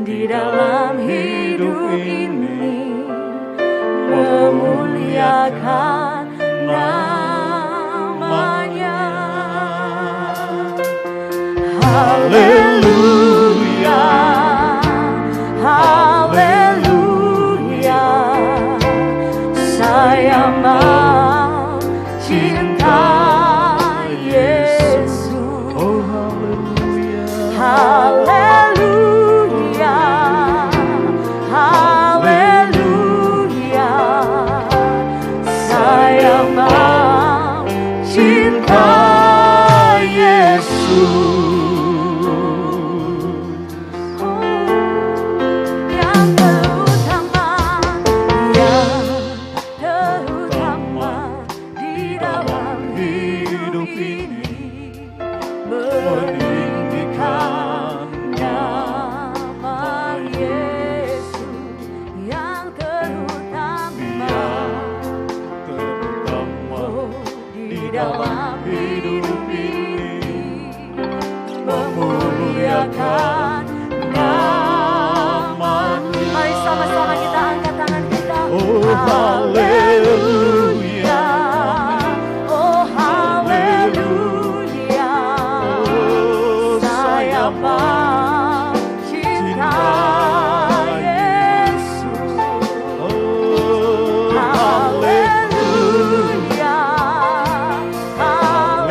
di dalam hidup ini, memuliakan namanya. Haleluya, haleluya, saya mau cinta Yesus. Oh haleluya, haleluya, haleluya, saya mau cinta Yesus. Dalam hidup ini, memuliakan nama. Mari sama-sama kita angkat tangan kita. oh haleluya, oh haleluya, saya mau cinta Yesus. oh Haleluya, haleluya,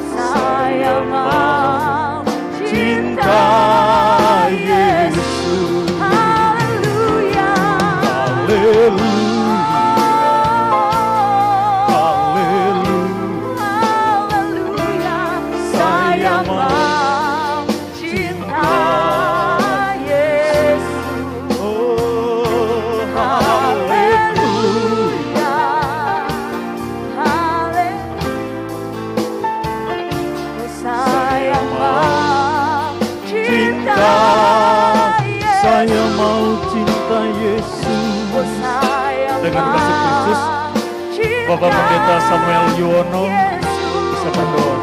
saya mau cinta Yesus. Haleluya, haleluya, haleluya, saya mau cinta Yesus. oh Haleluya, haleluya, saya mau cinta Yesus. saya mau cinta Yesus. Saya Dengan kasih Kristus, cinta Bapak Pendeta Samuel Yuwono Yesus. bisa berdoa.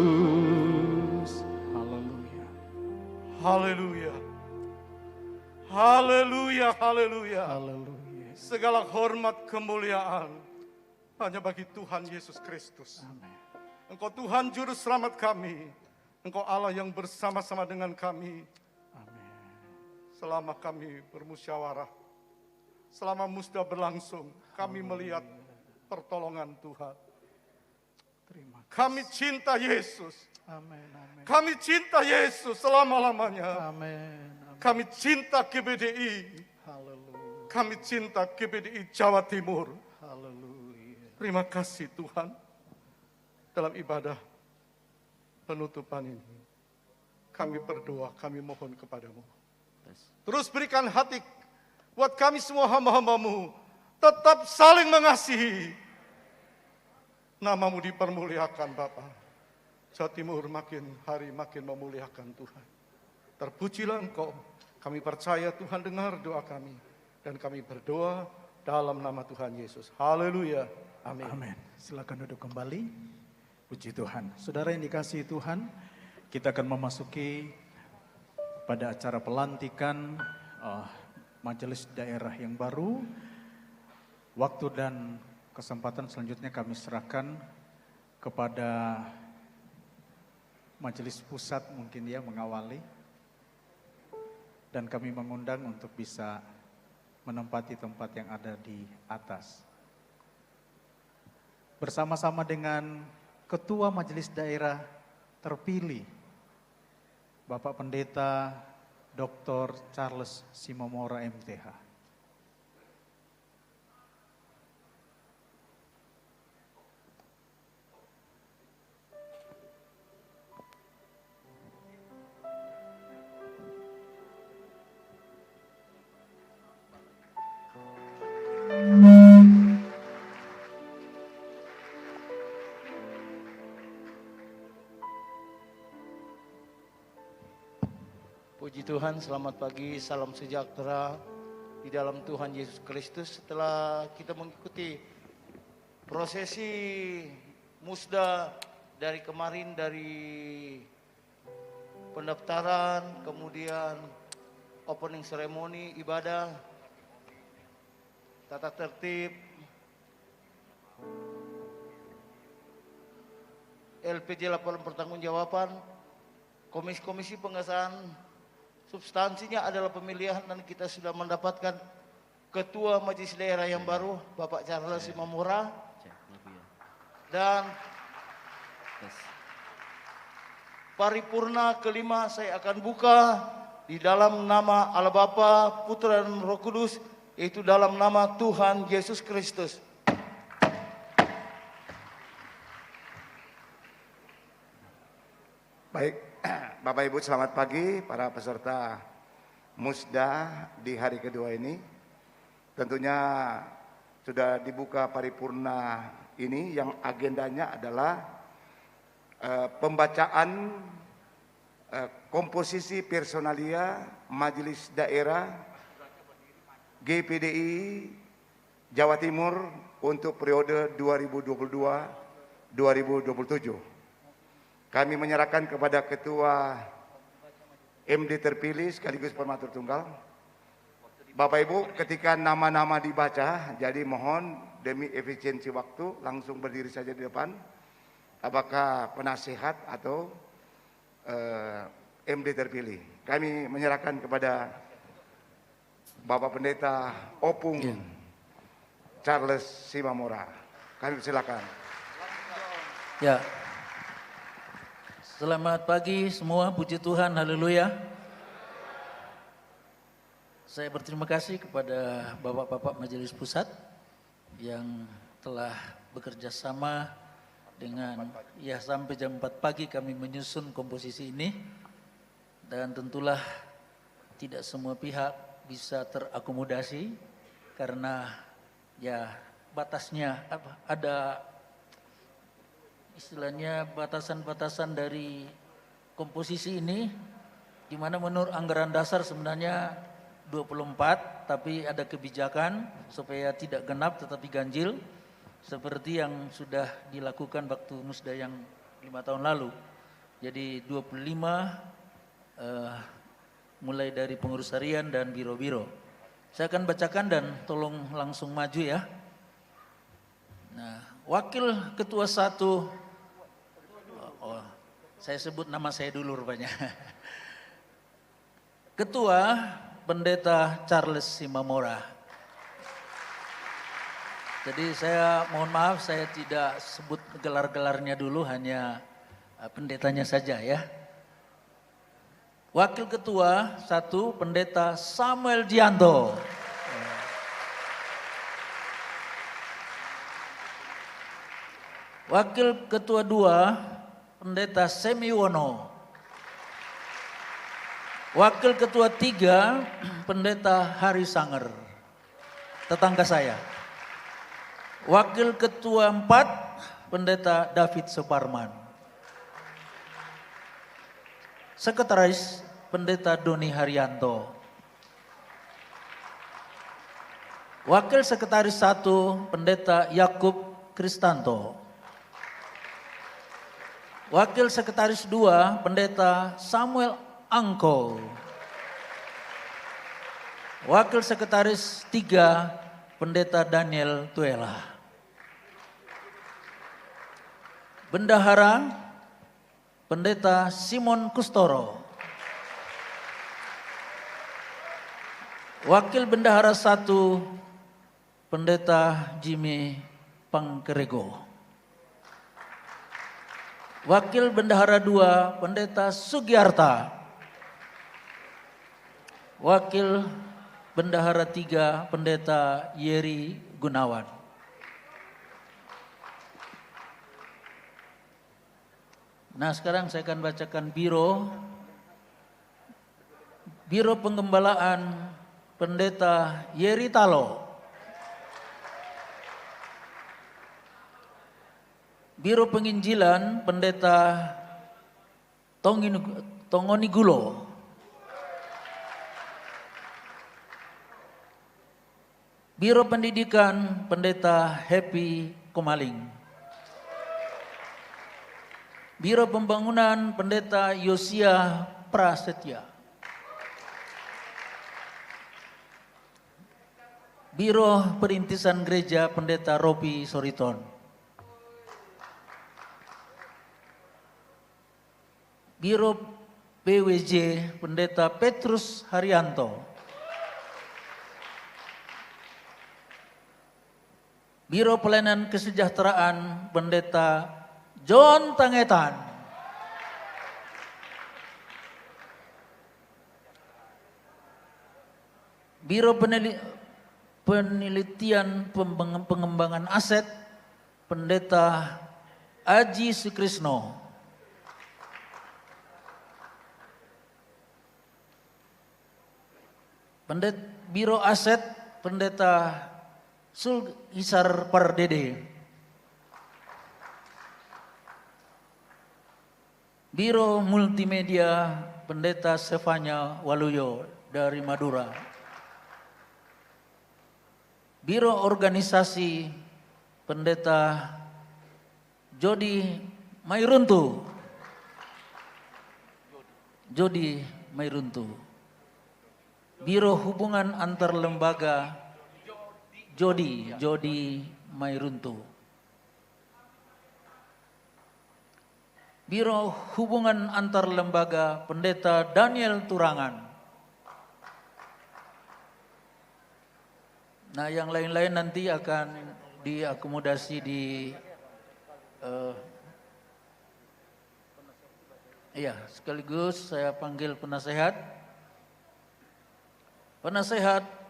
Yesus, haleluya, Haleluya. Haleluya, haleluya. haleluya. Segala hormat kemuliaan hanya bagi Tuhan Yesus Kristus. Amin. Engkau Tuhan juru selamat kami. Engkau Allah yang bersama-sama dengan kami. Amin. Selama kami bermusyawarah, selama musda berlangsung, kami melihat pertolongan Tuhan. Terima kasih. Kami cinta Yesus. Amin, amin. Kami cinta Yesus selama-lamanya. Amin, amin. Kami cinta GBDI. Haleluya, Kami cinta GBDI Jawa Timur. haleluya. Terima kasih Tuhan. Dalam ibadah penutupan ini, kami berdoa, kami mohon kepadamu. Terus berikan hati buat kami semua hamba-hambamu. Tetap saling mengasihi. Namamu dipermuliakan Bapa. Jawa Timur makin hari makin memuliakan Tuhan. Terpujilah Engkau. Kami percaya Tuhan dengar doa kami. Dan kami berdoa dalam nama Tuhan Yesus. Haleluya. Amin. Amin. Silakan duduk kembali. Puji Tuhan. Saudara yang dikasihi Tuhan, kita akan memasuki pada acara pelantikan majelis daerah yang baru. Waktu dan kesempatan selanjutnya kami serahkan kepada majelis pusat mungkin ya mengawali. Dan kami mengundang untuk bisa menempati tempat yang ada di atas. Bersama-sama dengan Ketua Majelis Daerah terpilih, Bapak Pendeta Dr. Charles Simomora MTH. Puji Tuhan, selamat pagi, salam sejahtera di dalam Tuhan Yesus Kristus. Setelah kita mengikuti prosesi musda dari kemarin, dari pendaftaran, kemudian opening ceremony, ibadah, tata tertib, LPJ laporan pertanggungjawaban, komisi-komisi pengesahan, substansinya adalah pemilihan, dan kita sudah mendapatkan Ketua Majelis Daerah yang baru, Bapak Charles Simamora, dan paripurna kelima saya akan buka di dalam nama Allah Bapa, Putra dan Roh Kudus, yaitu dalam nama Tuhan Yesus Kristus. Baik, Bapak Ibu selamat pagi para peserta musda di hari kedua ini. Tentunya sudah dibuka paripurna ini yang agendanya adalah pembacaan komposisi personalia Majelis Daerah GPDI Jawa Timur untuk periode 2022-2027. Kami menyerahkan kepada Ketua MD terpilih sekaligus pematur tunggal. Bapak Ibu, ketika nama-nama dibaca, jadi mohon demi efisiensi waktu langsung berdiri saja di depan. Apakah penasihat atau MD terpilih? Kami menyerahkan kepada Bapak Pendeta Opung Charles Simamora. Kami silakan. Ya. Selamat pagi semua, puji Tuhan, haleluya. Saya berterima kasih kepada Bapak-Bapak Majelis Pusat yang telah bekerja sama dengan sampai jam 4 pagi kami menyusun komposisi ini. Dan tentulah tidak semua pihak bisa terakomodasi karena batasnya ada istilahnya batasan-batasan dari komposisi ini, di mana menurut anggaran dasar sebenarnya 24, tapi ada kebijakan supaya tidak genap tetapi ganjil, seperti yang sudah dilakukan waktu musda yang 5 tahun lalu. Jadi 25 mulai dari pengurus harian dan biro-biro. Saya akan bacakan dan tolong langsung maju ya. Nah, Wakil Ketua 1, saya sebut nama saya dulu rupanya. Ketua Pendeta Charles Simamora. Jadi saya mohon maaf saya tidak sebut gelar-gelarnya dulu, hanya pendetanya saja ya. Wakil Ketua 1 Pendeta Samuel Dianto. Wakil Ketua 2 Pendeta Semiwono. Wakil Ketua 3 Pendeta Hari Sanger, tetangga saya. Wakil Ketua 4 Pendeta David Suparman. Sekretaris Pendeta Doni Haryanto. Wakil Sekretaris 1 Pendeta Yakub Kristanto. Wakil Sekretaris 2 Pendeta Samuel Angko. Wakil Sekretaris 3 Pendeta Daniel Tuela. Bendahara Pendeta Simon Kustoro. Wakil Bendahara 1 Pendeta Jimmy Pangkerego. Wakil Bendahara 2 Pendeta Sugiarta. Wakil Bendahara 3 Pendeta Yeri Gunawan. Nah, sekarang saya akan bacakan Biro Penggembalaan Pendeta Yeri Talo. Biro Penginjilan Pendeta Tongoni Gulo. Biro Pendidikan Pendeta Happy Komaling. Biro Pembangunan Pendeta Yosia Prasetya. Biro Perintisan Gereja Pendeta Robi Soriton. Biro PWJ Pendeta Petrus Haryanto. Biro Pelayanan Kesejahteraan Pendeta John Tangetan. Biro Penelitian Pengembangan Aset Pendeta Aji Sukrisno. Biro Aset Pendeta Sulhisar Pardede. Biro Multimedia Pendeta Stefania Waluyo dari Madura. Biro Organisasi Pendeta Jody Mairuntu. Jody Mairuntu. Biro Hubungan Antar Lembaga Jody Mairuntu. Biro Hubungan Antar Lembaga Pendeta Daniel Turangan. Nah, yang lain-lain nanti akan diakomodasi di sekaligus saya panggil penasehat. Penasehat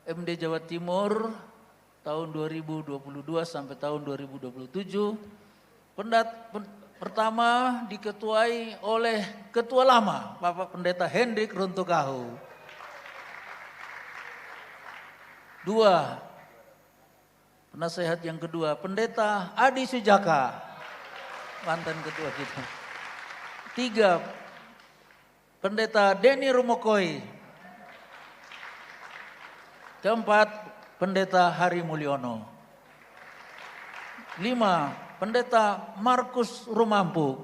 MD Jawa Timur tahun 2022 sampai tahun 2027. Pertama diketuai oleh Ketua Lama Bapak Pendeta Hendrik Runtukahu. 2. Penasehat yang kedua Pendeta Adi Sujaka, mantan ketua kita. 3. Pendeta Denny Rumokoi. 4. Pendeta Hari Mulyono. 5. Pendeta Markus Rumampu.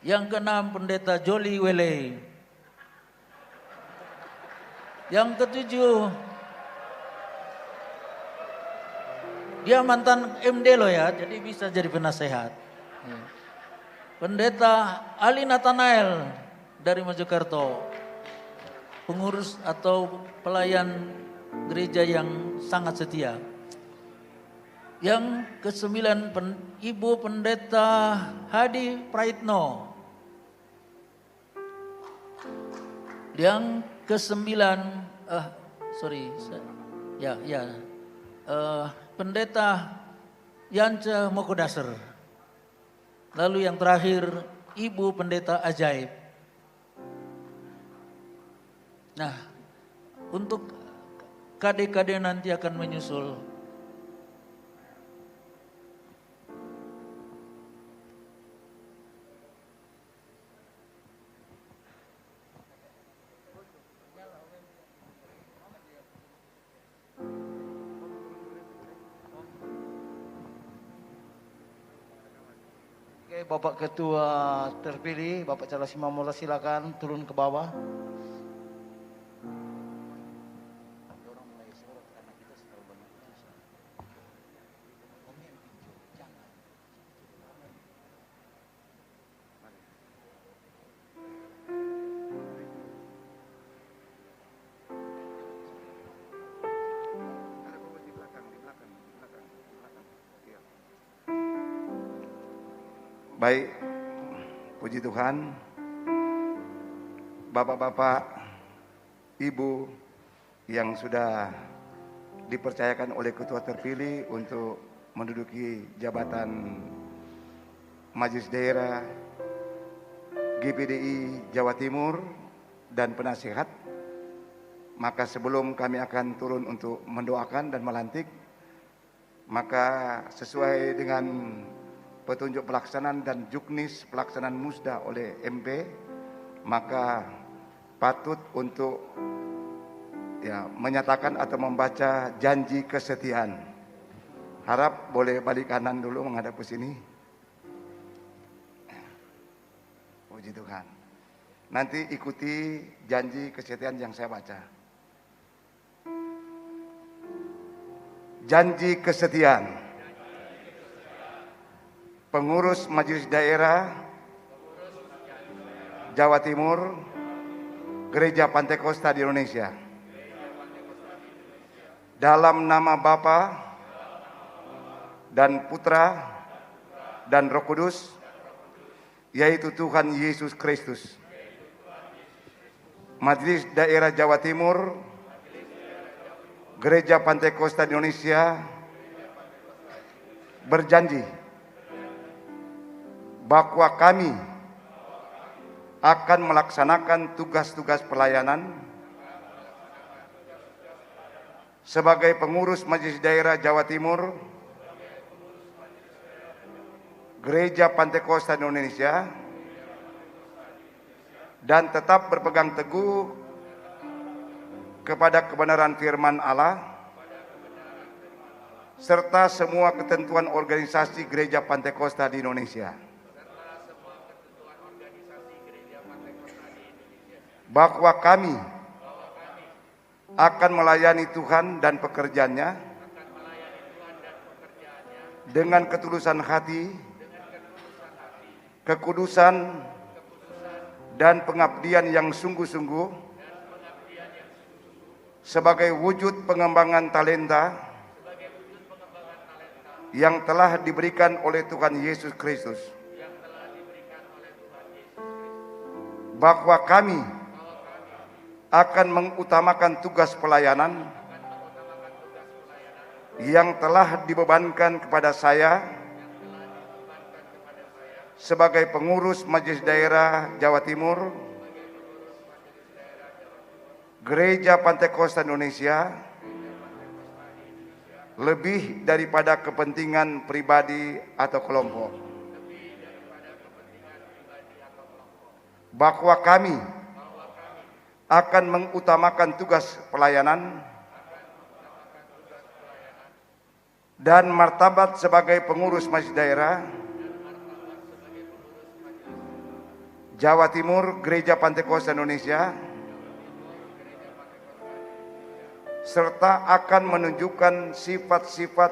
Yang ke-6 Pendeta Joli Wele. Yang ke-7 dia mantan MD loh ya, jadi bisa jadi penasehat. Pendeta Ali Nathanael dari Mojokerto, pengurus atau pelayan gereja yang sangat setia. Yang ke-9 Ibu Pendeta Hadi Praitno. Yang ke-9 Pendeta Yance Mokodaser. Lalu yang terakhir Ibu Pendeta Ajaib. Nah, untuk KD-KD nanti akan menyusul. Oke, Bapak Ketua terpilih, Bapak Charles Simamora, silakan turun ke bawah. Baik, puji Tuhan, Bapak-bapak, Ibu yang sudah dipercayakan oleh ketua terpilih untuk menduduki jabatan Majelis Daerah GPDI Jawa Timur dan penasehat. Maka sebelum kami akan turun untuk mendoakan dan melantik, maka sesuai dengan petunjuk pelaksanaan dan juknis pelaksanaan musda oleh MP, maka patut untuk ya menyatakan atau membaca janji kesetiaan. Harap boleh balik kanan dulu menghadap ke sini. Puji Tuhan. Nanti ikuti janji kesetiaan yang saya baca. Janji kesetiaan. Pengurus Majelis Daerah Jawa Timur Gereja Pantekosta di Indonesia. Dalam nama Bapa dan Putra dan Roh Kudus, yaitu Tuhan Yesus Kristus. Majelis Daerah Jawa Timur Gereja Pantekosta di Indonesia berjanji bahwa kami akan melaksanakan tugas-tugas pelayanan sebagai pengurus Majelis Daerah Jawa Timur Gereja Pantekosta Indonesia dan tetap berpegang teguh kepada kebenaran firman Allah serta semua ketentuan organisasi Gereja Pantekosta di Indonesia. Bahwa kami akan melayani Tuhan dan pekerjaannya dengan ketulusan hati, kekudusan, dan pengabdian yang sungguh-sungguh sebagai wujud pengembangan talenta yang telah diberikan oleh Tuhan Yesus Kristus. Bahwa kami akan mengutamakan tugas pelayanan yang telah dibebankan kepada saya sebagai pengurus Majelis Daerah Jawa Timur Gereja Pantekosta Indonesia, lebih daripada kepentingan pribadi atau kelompok. Bahwa kami akan mengutamakan tugas pelayanan dan martabat sebagai pengurus Majelis Daerah Jawa Timur Gereja Pantekosta Indonesia, serta akan menunjukkan sifat-sifat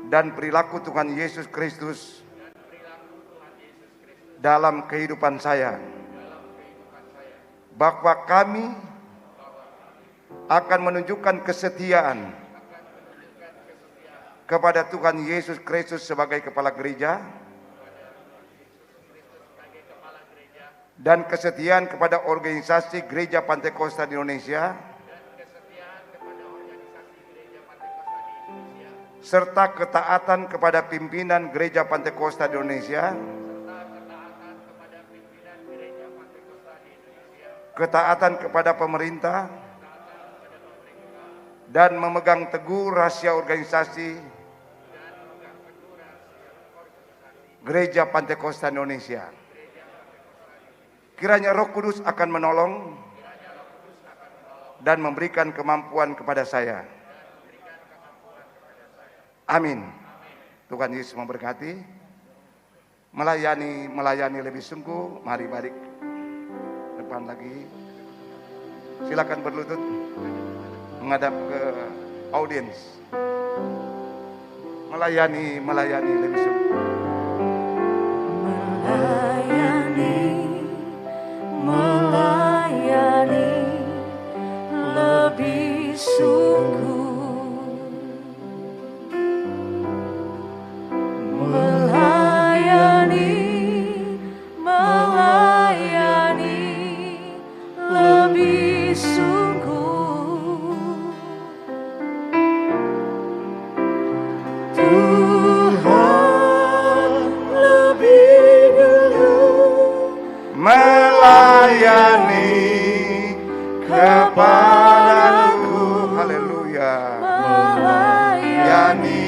dan perilaku Tuhan Yesus Kristus dalam kehidupan saya. Bahwa kami akan menunjukkan kesetiaan kepada Tuhan Yesus Kristus sebagai kepala gereja dan kesetiaan kepada organisasi Gereja Pantekosta di Indonesia serta ketaatan kepada pimpinan Gereja Pantekosta di Indonesia, ketaatan kepada pemerintah, dan memegang teguh rahasia organisasi Gereja Pantekosta Indonesia. Kiranya Roh Kudus akan menolong dan memberikan kemampuan kepada saya. Amin. Tuhan Yesus memberkati. Melayani lebih sungguh. Mari balik depan lagi. Silakan berlutut menghadap ke audiens. Melayani lebih sungguh. Melayani lebih sungguh, melayani lebih sungguh. Tuhan lebih dulu melayani kepadaku. Haleluya. Melayani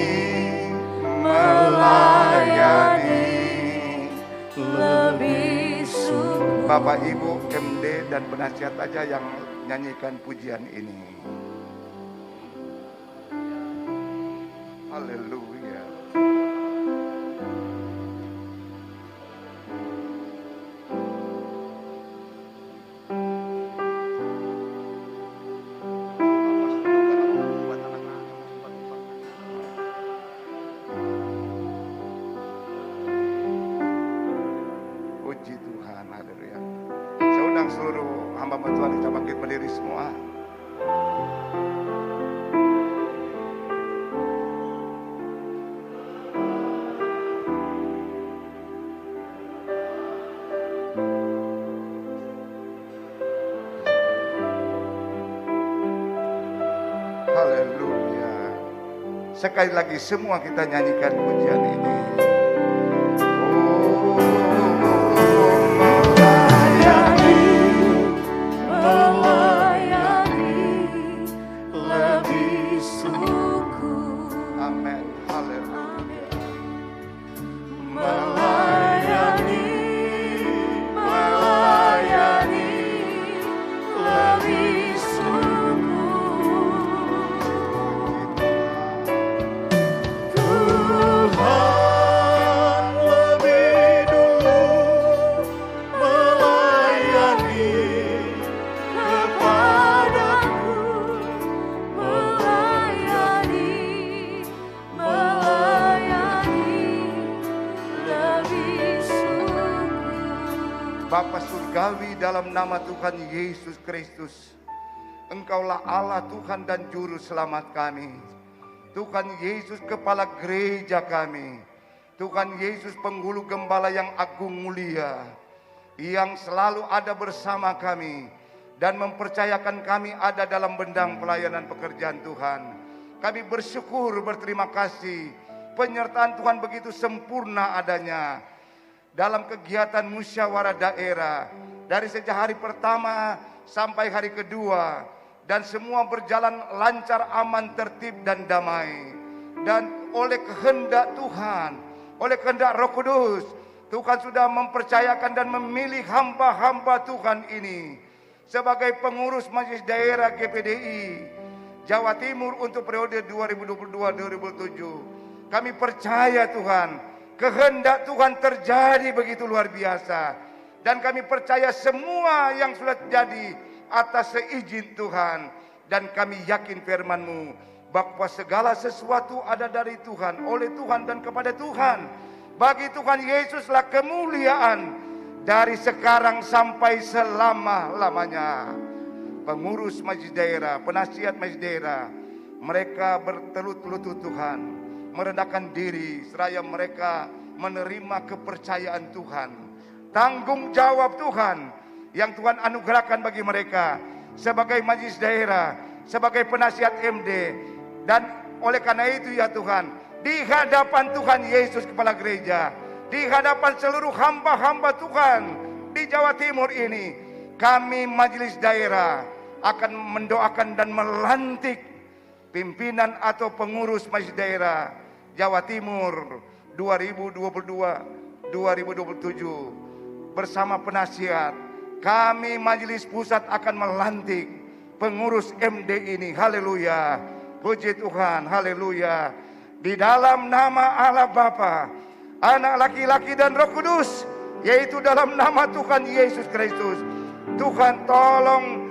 lebih sungguh. Bapak Ibu MD dan penasihat aja yang nyanyikan pujian ini. Haleluya. Puji Tuhan, haleluya. Saya undang seluruh hamba Tuhan kita bangkit berdiri semua. Haleluya. Sekali lagi semua kita nyanyikan pujian ini. Melayani lebih sungguh. Amin. Haleluya. Melayani lebih sungguh. Tuhan lebih dulu melayani kepadaku, melayani lebih sungguh. Bapa Surgawi, dalam nama Tuhan Yesus Kristus, Engkaulah Allah Tuhan dan Juru Selamat kami. Tuhan Yesus Kepala Gereja kami. Tuhan Yesus Penghulu Gembala yang agung mulia, yang selalu ada bersama kami dan mempercayakan kami ada dalam bendang pelayanan pekerjaan Tuhan. Kami bersyukur, berterima kasih. Penyertaan Tuhan begitu sempurna adanya dalam kegiatan musyawarah daerah dari sejak hari pertama sampai hari kedua, dan semua berjalan lancar, aman, tertib dan damai. Dan oleh kehendak Tuhan, oleh kehendak Roh Kudus, Tuhan sudah mempercayakan dan memilih hamba-hamba Tuhan ini sebagai pengurus Majelis Daerah GPDI Jawa Timur untuk periode 2022-2027. Kami percaya Tuhan, kehendak Tuhan terjadi begitu luar biasa. Dan kami percaya semua yang sudah terjadi atas seizin Tuhan. Dan kami yakin firman-Mu bahwa segala sesuatu ada dari Tuhan, oleh Tuhan dan kepada Tuhan. Bagi Tuhan Yesuslah kemuliaan dari sekarang sampai selama-lamanya. Pengurus Majelis Daerah, penasihat Majelis Daerah, mereka bertelut-lutut Tuhan, merendahkan diri seraya mereka menerima kepercayaan Tuhan, tanggung jawab Tuhan yang Tuhan anugerahkan bagi mereka sebagai Majelis Daerah, sebagai penasihat MD. Dan oleh karena itu ya Tuhan, di hadapan Tuhan Yesus Kepala Gereja, di hadapan seluruh hamba-hamba Tuhan di Jawa Timur ini, kami Majelis Daerah akan mendoakan dan melantik pimpinan atau pengurus Majelis Daerah Jawa Timur 2022-2027 bersama penasihat. Kami Majelis Pusat akan melantik pengurus MD ini. Haleluya. Puji Tuhan. Haleluya. Di dalam nama Allah Bapa, Anak laki-laki dan Roh Kudus, yaitu dalam nama Tuhan Yesus Kristus. Tuhan tolong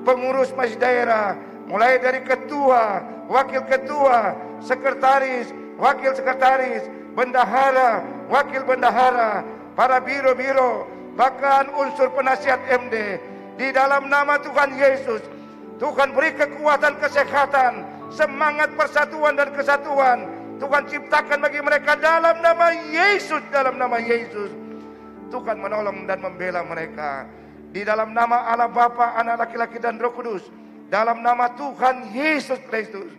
pengurus Majelis Daerah, mulai dari ketua, wakil ketua, sekretaris, wakil sekretaris, bendahara, wakil bendahara, para biro-biro, bahkan unsur penasihat MD. Di dalam nama Tuhan Yesus, Tuhan beri kekuatan, kesehatan, semangat persatuan dan kesatuan. Tuhan ciptakan bagi mereka dalam nama Yesus, dalam nama Yesus. Tuhan menolong dan membela mereka. Di dalam nama Allah Bapa, Anak laki-laki dan Roh Kudus, dalam nama Tuhan Yesus Kristus,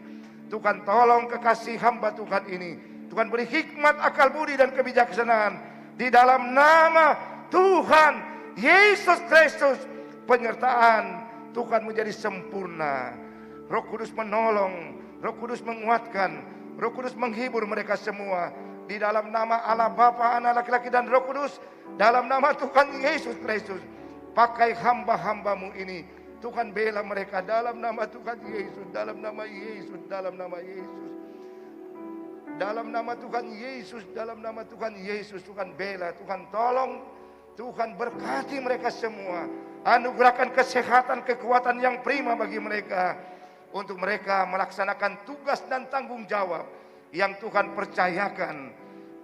Tuhan tolong kekasih hamba Tuhan ini. Tuhan beri hikmat, akal budi dan kebijaksanaan. Di dalam nama Tuhan Yesus Kristus, penyertaan Tuhan menjadi sempurna. Roh Kudus menolong, Roh Kudus menguatkan, Roh Kudus menghibur mereka semua. Di dalam nama Allah Bapa, Anak laki-laki dan Roh Kudus, dalam nama Tuhan Yesus Kristus, Pakai hamba-hambamu ini. Tuhan bela mereka dalam nama Tuhan Yesus, dalam nama Yesus, dalam nama Yesus. Dalam nama Tuhan Yesus, dalam nama Tuhan Yesus, Tuhan bela, Tuhan tolong, Tuhan berkati mereka semua. Anugerahkan kesehatan, kekuatan yang prima bagi mereka. Untuk mereka melaksanakan tugas dan tanggung jawab yang Tuhan percayakan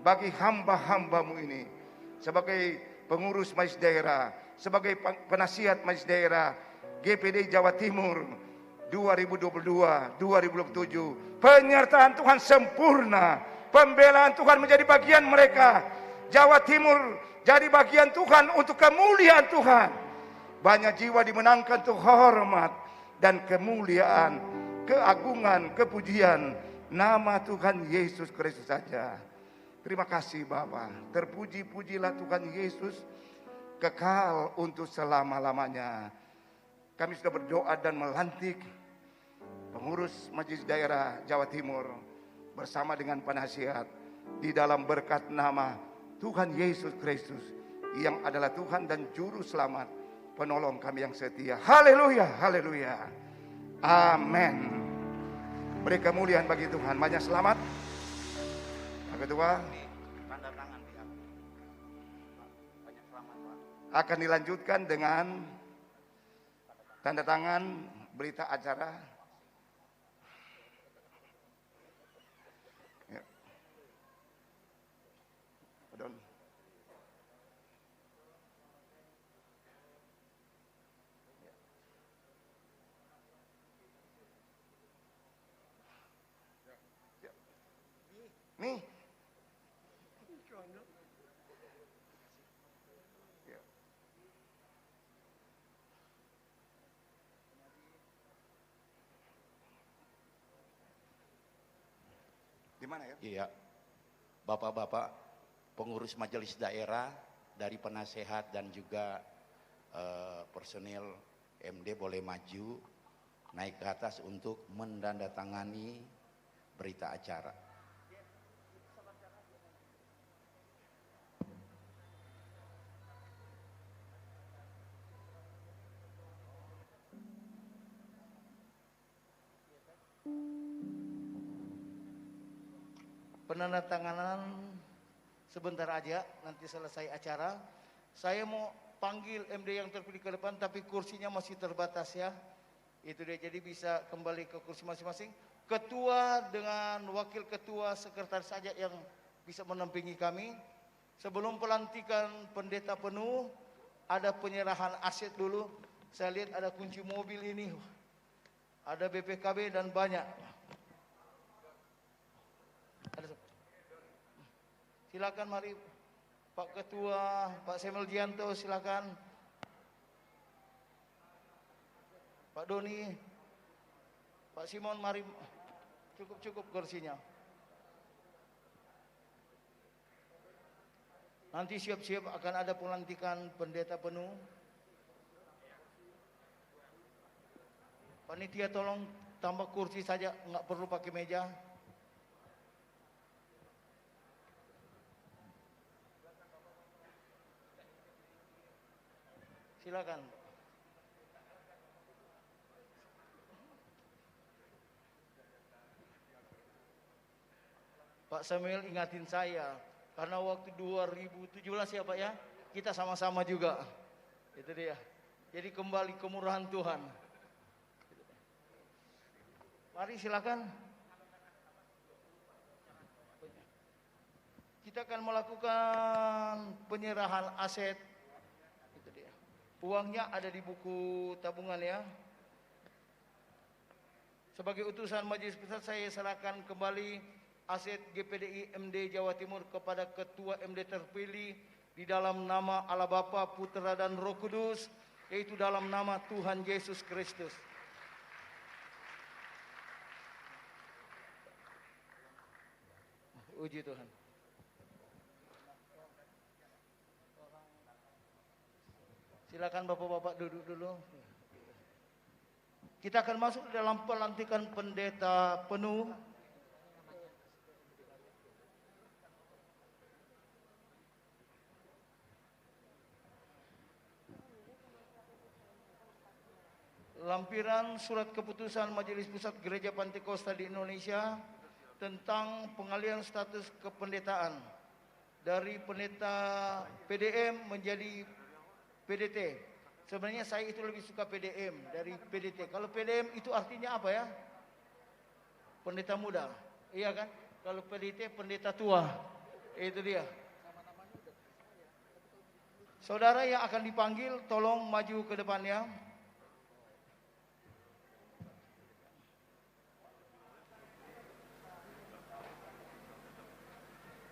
bagi hamba-hambamu ini. Sebagai pengurus majelis daerah, sebagai penasihat majelis daerah GPD Jawa Timur 2022-2027. Penyertaan Tuhan sempurna. Pembelaan Tuhan menjadi bagian mereka. Jawa Timur jadi bagian Tuhan untuk kemuliaan Tuhan. Banyak jiwa dimenangkan untuk hormat dan kemuliaan, keagungan, kepujian nama Tuhan Yesus Kristus saja. Terima kasih Bapa. Terpuji-pujilah Tuhan Yesus kekal untuk selama-lamanya. Kami sudah berdoa dan melantik pengurus majelis daerah Jawa Timur bersama dengan penasihat di dalam berkat nama Tuhan Yesus Kristus yang adalah Tuhan dan juru selamat, penolong kami yang setia. Haleluya, haleluya. Amin. Beri kemuliaan bagi Tuhan. Banyak selamat. Pak Ketua, akan dilanjutkan dengan tanda tangan berita acara. Ya. Pardon. Nih. Di mana ya? Iya, bapak-bapak pengurus majelis daerah dari penasehat dan juga personil MD boleh maju naik ke atas untuk menandatangani berita acara. Penandatanganan sebentar aja, nanti selesai acara. Saya mau panggil MD yang terpilih ke depan, tapi kursinya masih terbatas ya. Itu dia, jadi bisa kembali ke kursi masing-masing. Ketua dengan wakil ketua, sekretaris saja yang bisa menampingi kami. Sebelum pelantikan pendeta penuh, ada penyerahan aset dulu. Saya lihat ada kunci mobil ini, ada BPKB dan banyak. Silakan mari Pak Ketua, Pak Samuel Gianto, silakan. Pak Doni, Pak Simon, mari. Cukup kursinya. Nanti siap-siap akan ada pelantikan pendeta penuh. Panitia tolong tambah kursi saja, nggak perlu pakai meja. Silakan. Pak Samuel ingatin saya, karena waktu 2017 ya Pak ya, kita sama-sama juga. Itu dia. Jadi kembali kemurahan Tuhan. Mari silakan. Kita akan melakukan penyerahan aset. Itu dia. Uangnya ada di buku tabungan ya. Sebagai utusan Majelis Besar, saya serahkan kembali aset GPDI MD Jawa Timur kepada Ketua MD terpilih di dalam nama Allah Bapa, Putra dan Roh Kudus, yaitu dalam nama Tuhan Yesus Kristus. Uji Tuhan. Silakan Bapak-bapak duduk dulu. Kita akan masuk dalam pelantikan pendeta penuh. lampiran surat keputusan Majelis Pusat Gereja Pantekosta di Indonesia tentang pengalihan status kependetaan dari pendeta PDM menjadi PDT. Sebenarnya saya itu lebih suka PDM dari PDT. Kalau PDM itu artinya apa ya? Pendeta muda, iya kan? Kalau PDT pendeta tua, itu dia. Saudara yang akan dipanggil, tolong maju ke depannya.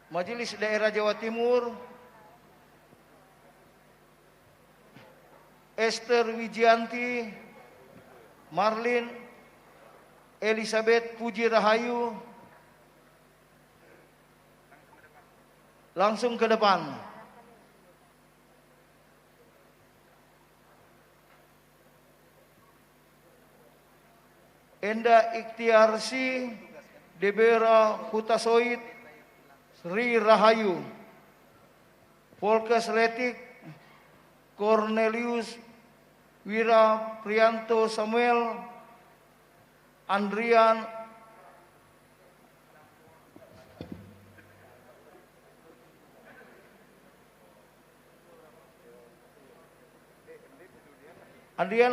Majelis Daerah Jawa Timur, Esther Wijianti, Marlin Elizabeth Puji Rahayu, langsung ke depan. Enda Ikhtiarsi Debera Hutasoid Sri Rahayu, Volkes Letik Cornelius Wira Prianto Samuel, Andrian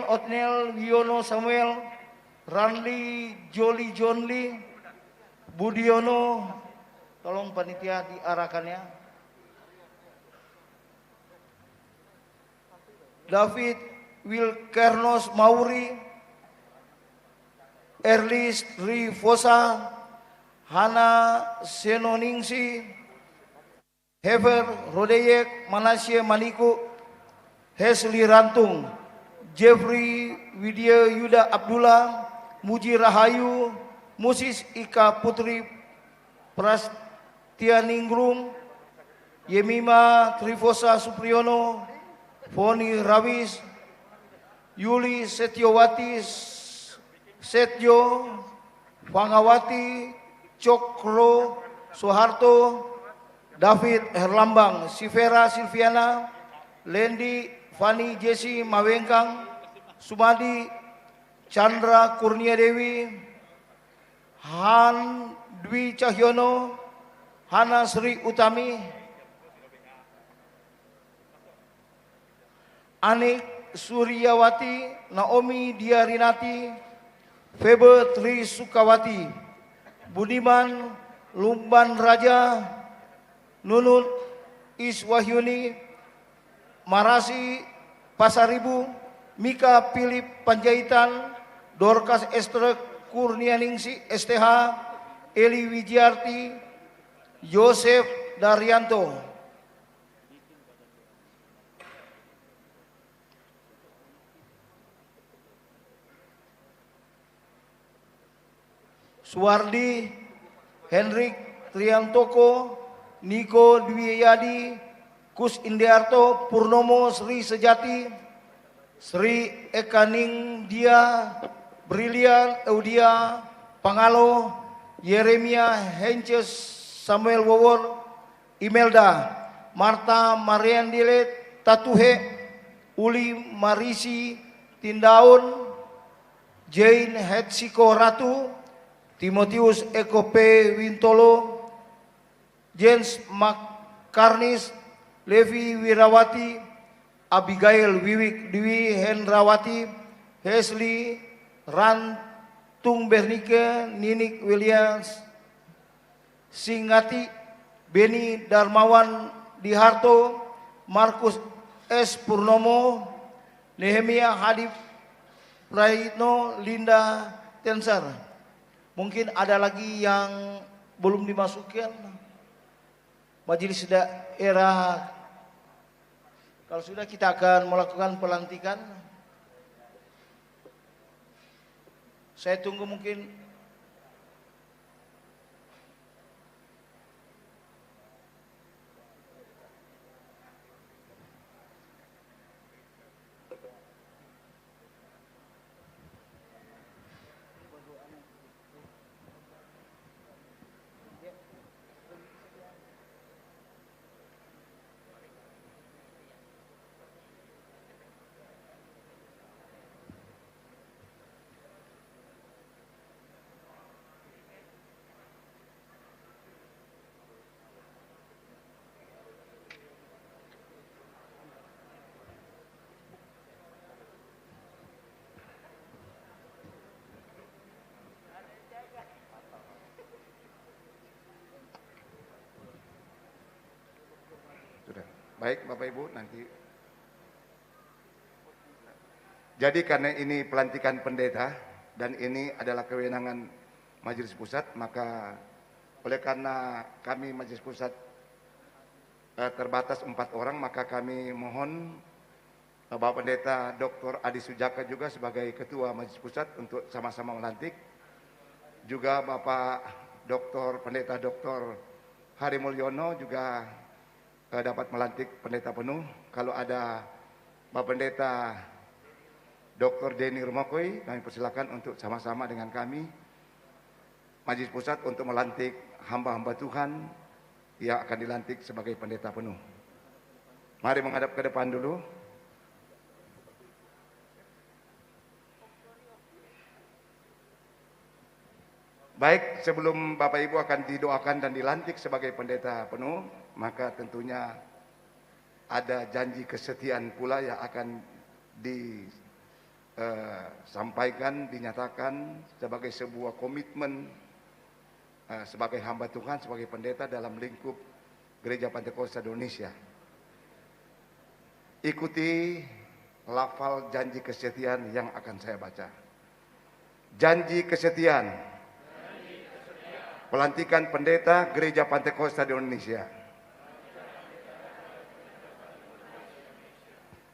Otniel Wiono Samuel, Ranli Joli Jonli, Budiono, tolong panitia diarahkannya. David Wilkernos Mauri, Erlis Rifosa, Hana Senoningsi, Hever Rodeyek Manasye Maniku, Hesli Rantung, Jeffrey Widya Yuda Abdullah, Muji Rahayu, Musis Ika Putri Prastianingrum, Yemima Trifosa Supriyono, Foni Rawis, Yuli Setiowati Setyo, Pangawati Cokro Soeharto, David Herlambang, Sivera Silviana, Lendi Fani Jesi Mawengkang, Sumadi Chandra Kurnia Dewi, Han Dwi Cahyono, Hana Sri Utami, Anik Suryawati, Naomi Diarinati, Febe Tri Sukawati, Budiman Lumban Raja, Nunut Iswahyuni, Marasi Pasaribu, Mika Philip Panjaitan, Dorcas Esther Kurnianingsi STH, Eli Wijiarti, Yosef Daryanto. Suwardi Hendrik Triantoko, Niko Dwiyadi, Kus Indiarto, Purnomo Sri Sejati, Sri Ekaning Dia, Brilian Eudia Pangalo, Yeremia Hences Samuel Wowor, Imelda Marta Mariandilet Tatuhe, Uli Marisi Tindaun, Jane Hetsiko Ratu, Timotius Eko P. Wintolo, James Makarnis, Levi Wirawati, Abigail Wiwik Dwi Hendrawati, Hesli Rantung Bernike, Ninik Williams, Singati, Beni Darmawan Diharto, Markus S. Purnomo, Nehemia Hadif Praitno, Linda Tensar. Mungkin ada lagi yang belum dimasukkan. Majelis daerah, kalau sudah kita akan melakukan pelantikan. Saya tunggu mungkin Sudah. Baik Bapak Ibu, nanti. Jadi karena ini pelantikan pendeta dan ini adalah kewenangan Majelis Pusat, maka oleh karena kami Majelis Pusat terbatas 4 orang, maka kami mohon Bapak Pendeta Dr. Adi Sujaka juga sebagai Ketua Majelis Pusat untuk sama-sama melantik. Juga Bapak Dr. Pendeta Dr. Hari Mulyono juga dapat melantik pendeta penuh. Kalau ada Bapak Pendeta Dr. Denny Rumokoi, kami persilakan untuk sama-sama dengan kami Majelis Pusat untuk melantik hamba-hamba Tuhan yang akan dilantik sebagai pendeta penuh. Mari menghadap ke depan dulu. Baik, sebelum Bapak Ibu akan didoakan dan dilantik sebagai pendeta penuh, maka tentunya ada janji kesetiaan pula yang akan disampaikan, dinyatakan sebagai sebuah komitmen sebagai hamba Tuhan, sebagai pendeta dalam lingkup Gereja Pantekosta Indonesia. Ikuti lafal janji kesetiaan yang akan saya baca. Janji kesetiaan. Pelantikan pendeta Gereja Pantekosta di Indonesia.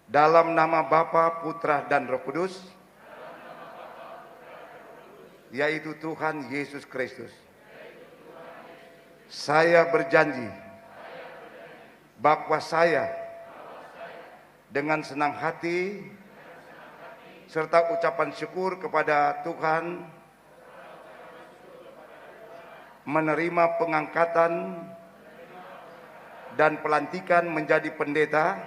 Dalam nama Bapa, Putra, dan Roh Kudus, yaitu Tuhan Yesus Kristus. Saya berjanji bahwa saya dengan senang hati serta ucapan syukur kepada Tuhan menerima pengangkatan dan pelantikan menjadi pendeta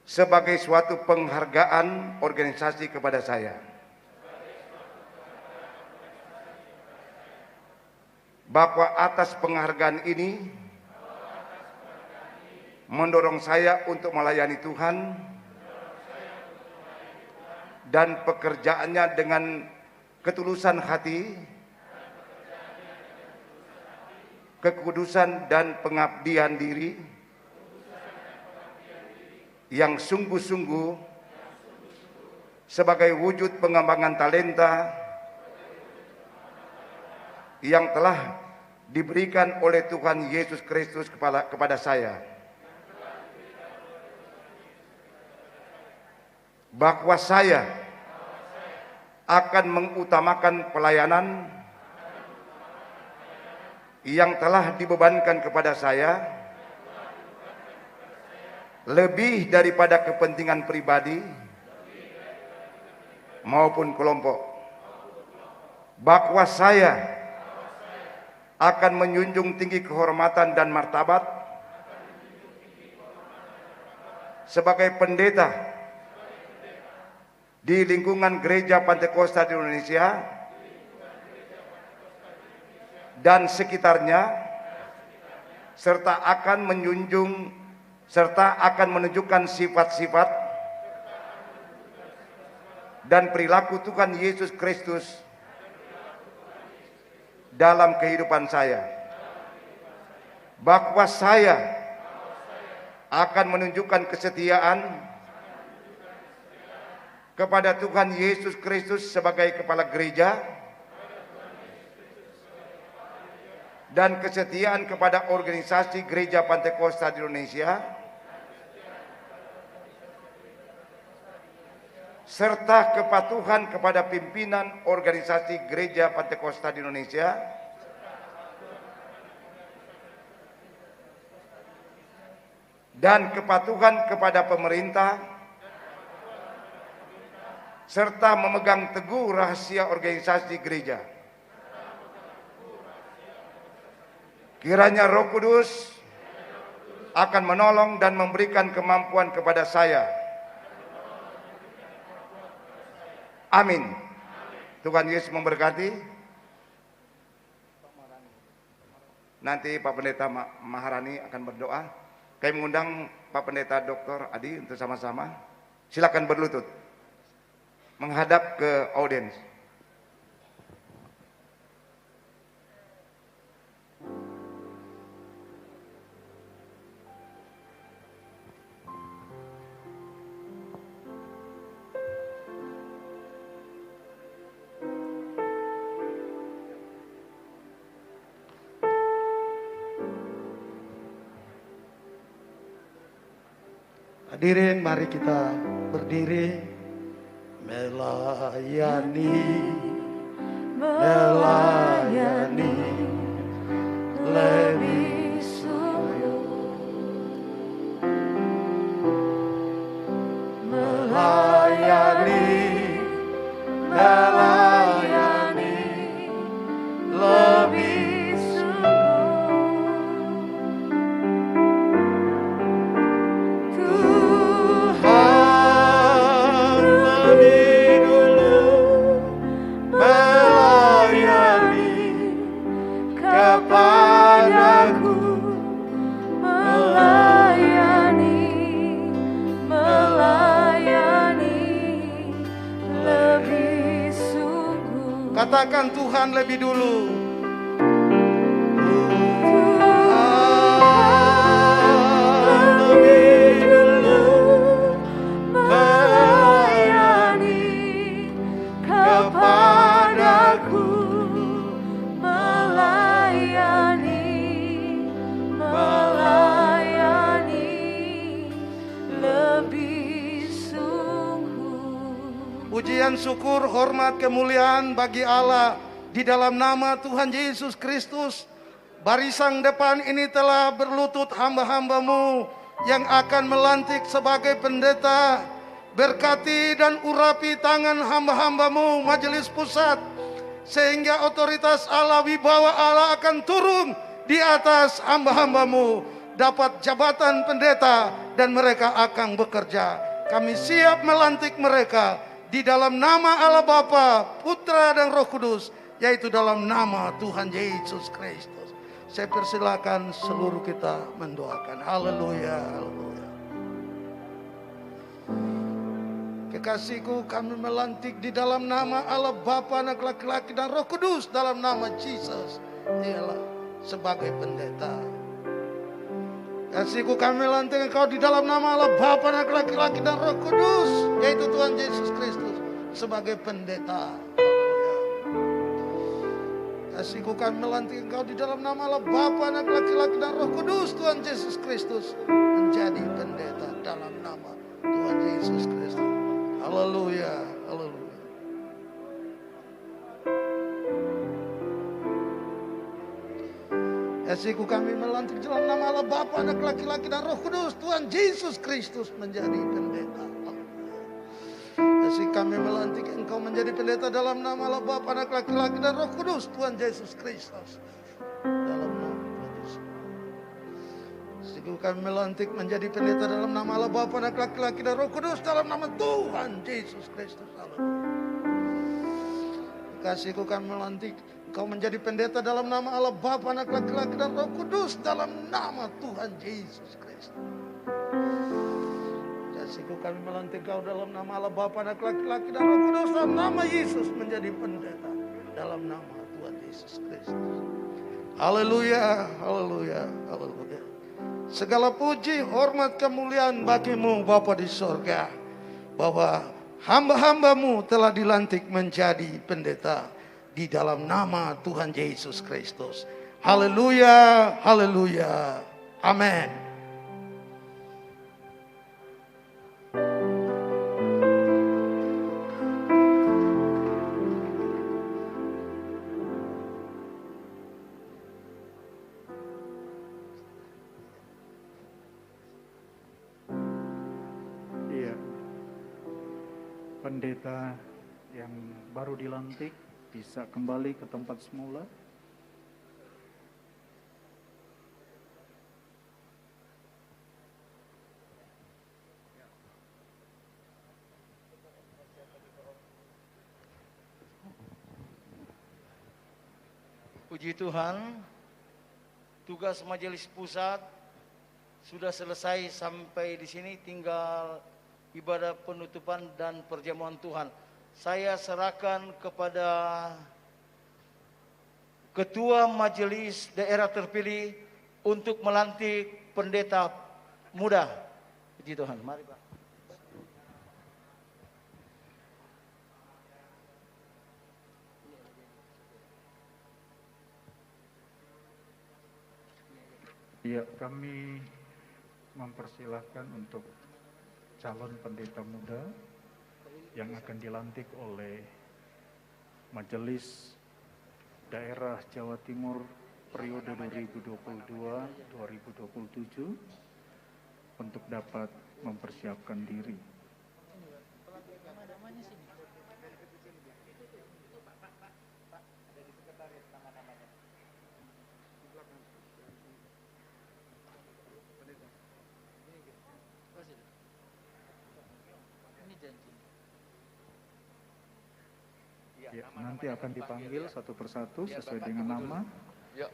sebagai suatu penghargaan organisasi kepada saya. Bahwa atas penghargaan ini mendorong saya untuk melayani Tuhan dan pekerjaannya dengan ketulusan hati, kekudusan dan pengabdian diri yang sungguh-sungguh sebagai wujud pengembangan talenta yang telah diberikan oleh Tuhan Yesus Kristus kepada saya. Bahwa saya akan mengutamakan pelayanan yang telah dibebankan kepada saya lebih daripada kepentingan pribadi maupun kelompok. Bahwa saya akan menjunjung tinggi kehormatan dan martabat sebagai pendeta di lingkungan Gereja Pantekosta di Indonesia dan sekitarnya, serta akan menunjukkan sifat-sifat dan perilaku Tuhan Yesus Kristus dalam kehidupan saya. Bahwa saya akan menunjukkan kesetiaan kepada Tuhan Yesus Kristus sebagai kepala gereja dan kesetiaan kepada organisasi Gereja Pantekosta di Indonesia serta kepatuhan kepada pimpinan organisasi Gereja Pantekosta di Indonesia dan kepatuhan kepada pemerintah serta memegang teguh rahasia organisasi gereja. Kiranya Roh Kudus akan menolong dan memberikan kemampuan kepada saya. Amin. Tuhan Yesus memberkati. Nanti Pak Pendeta Maharani akan berdoa. Kami mengundang Pak Pendeta Dr. Adi untuk sama-sama. Silakan berlutut menghadap ke audiens. Hadirin, mari kita berdiri melayani, melayani lebih sungguh, melayani, melayani lebih Tuhan lebih dulu melayani kepadaku, melayani, melayani lebih sungguh. katakan Tuhan lebih dulu. Pujian, syukur, hormat, kemuliaan bagi Allah di dalam nama Tuhan Yesus Kristus. Barisan depan ini telah berlutut hamba-hambamu yang akan melantik sebagai pendeta. Berkati dan urapi tangan hamba-hambamu majelis pusat, sehingga otoritas Allah, wibawa Allah akan turun di atas hamba-hambamu, dapat jabatan pendeta dan mereka akan bekerja. Kami siap melantik mereka di dalam nama Allah Bapa, Putra dan Roh Kudus, yaitu dalam nama Tuhan Yesus Kristus. Saya persilakan seluruh kita mendoakan. Haleluya, haleluya. Kekasihku, kami melantik di dalam nama Allah Bapa, Anak laki-laki dan Roh Kudus, dalam nama Yesus, ialah sebagai pendeta. Kasihku, kami melantik engkau di dalam nama Allah Bapa, Anak laki-laki dan Roh Kudus, yaitu Tuhan Yesus Kristus, sebagai pendeta. Kasihku, kami melantik engkau di dalam nama Allah Bapa, Anak laki-laki dan Roh Kudus, Tuhan Yesus Kristus, menjadi pendeta dalam nama Tuhan Yesus Kristus. Haleluya, haleluya. Kasihku, kami melantik dalam nama Allah Bapa, Anak laki-laki dan Roh Kudus, Tuhan Yesus Kristus menjadi pendeta. Kasih, kami melantik engkau menjadi pendeta dalam nama Allah Bapa, Anak laki-laki dan Roh Kudus, Tuhan Yesus Kristus. Dalam nama Yesus. Kasihku, kami melantik menjadi pendeta dalam nama Allah Bapa, Anak laki-laki dan Roh Kudus, dalam nama Tuhan Yesus Kristus. Kasihku, kami melantik Kau menjadi pendeta dalam nama Allah Bapa, Anak laki-laki dan Roh Kudus, dalam nama Tuhan Yesus Kristus. Kasihku, kami melantik Kau dalam nama Allah Bapa, Anak laki-laki dan Roh Kudus, dalam nama Yesus menjadi pendeta dalam nama Tuhan Yesus Kristus. Haleluya, haleluya, haleluya. Segala puji, hormat, kemuliaan bagimu Bapa di sorga, bahwa hamba-hambamu telah dilantik menjadi pendeta di dalam nama Tuhan Yesus Kristus. Haleluya, haleluya, amin. Iya, pendeta yang baru dilantik bisa kembali ke tempat semula. Puji Tuhan, tugas majelis pusat sudah selesai sampai di sini, tinggal ibadah penutupan dan perjamuan Tuhan. Saya serahkan kepada Ketua Majelis Daerah terpilih untuk melantik pendeta muda. Puji Tuhan, mari Pak. Iya, kami mempersilahkan untuk calon pendeta muda yang akan dilantik oleh Majelis Daerah Jawa Timur periode 2022-2027 untuk dapat mempersiapkan diri. Ya, nanti akan dipanggil satu persatu sesuai dengan nama. Yuk.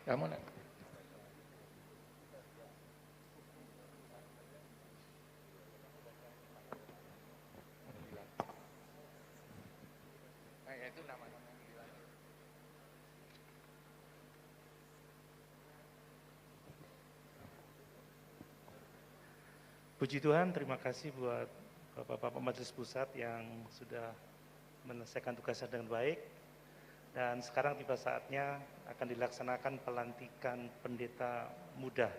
Kamu nak? Itu nama-nama yang dilantik. Puji Tuhan, terima kasih buat Bapak-Bapak Majelis Pusat yang sudah menyelesaikan tugasnya dengan baik. Dan sekarang tiba saatnya akan dilaksanakan pelantikan pendeta muda.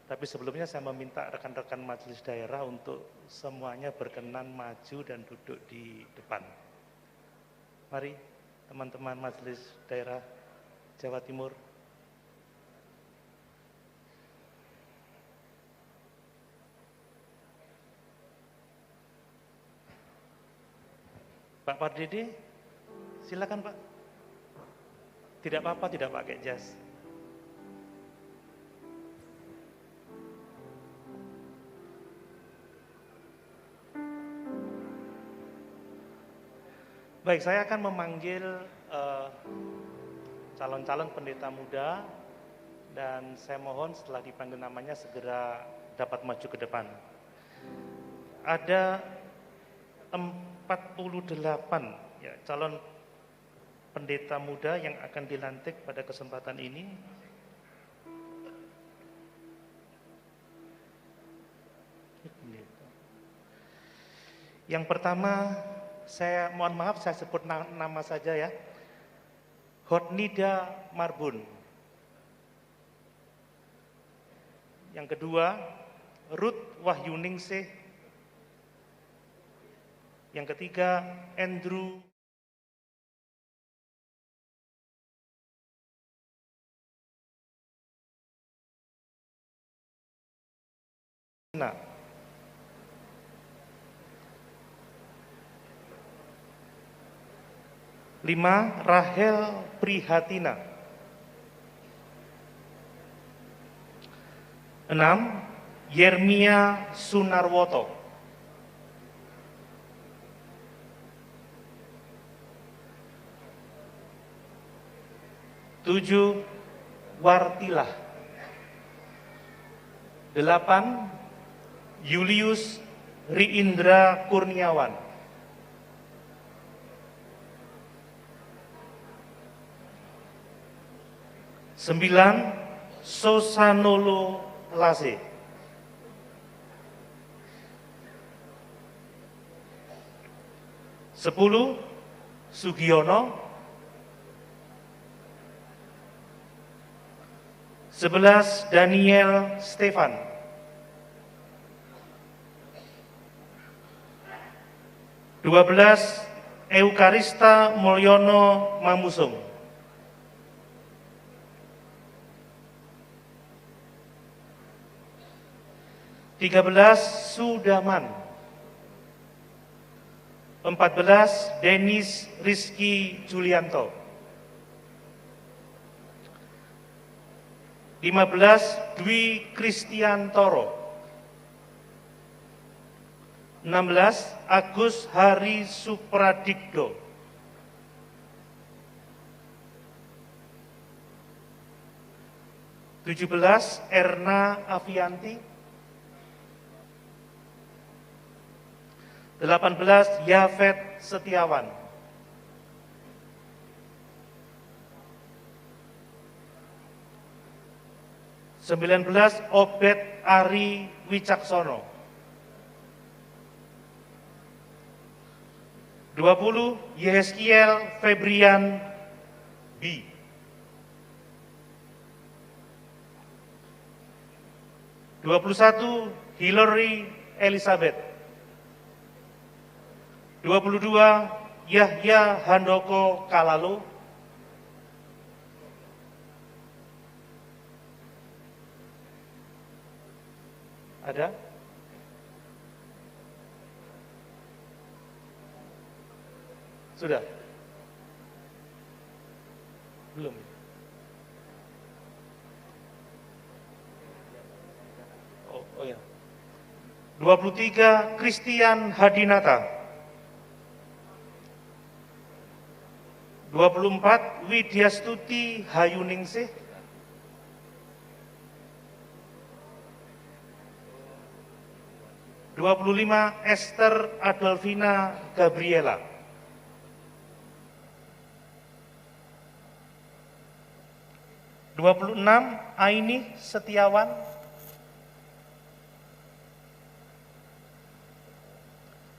Tapi sebelumnya saya meminta rekan-rekan majelis daerah untuk semuanya berkenan maju dan duduk di depan. Mari teman-teman majelis daerah Jawa Timur. Pak Pardede, silakan Pak. Tidak apa-apa, tidak pakai jas. Baik, saya akan memanggil calon-calon pendeta muda dan saya mohon setelah dipanggil namanya segera dapat maju ke depan. Ada 48 ya, calon pendeta muda yang akan dilantik pada kesempatan ini. Yang pertama, saya mohon maaf saya sebut nama saja ya. Hotnida Marbun. Yang kedua, Ruth Wahyuningsih. Yang ketiga, Andrew Nah. 5. Rahel Prihatina. 6. Yermia Sunarwoto. 7. Wartilah. 8. Julius Riindra Kurniawan. 9. Sosanolo Lase. 10. Sugiono. 11. Daniel Stefan. 12. Eukarista Mulyono Mamusung. 13. Sudaman. 14. Denis Rizky Julianto. 15. Dwi Kristiantoro. 16. Agus Hari Supradikdo. 17. Erna Avianti. 18. Yafet Setiawan. 19. 19 Obed Ari Wicaksono. 20 Yeskiel Febrian B. 21 Hillary Elizabeth. 22 Yahya Handoko Kalalo. 22 Ada? Sudah? Belum? Oh ya. 23 Christian Hadinata. 24 Widyastuti Hayuningsih. 25 Esther Adolfina Gabriela. 26 Aini Setiawan.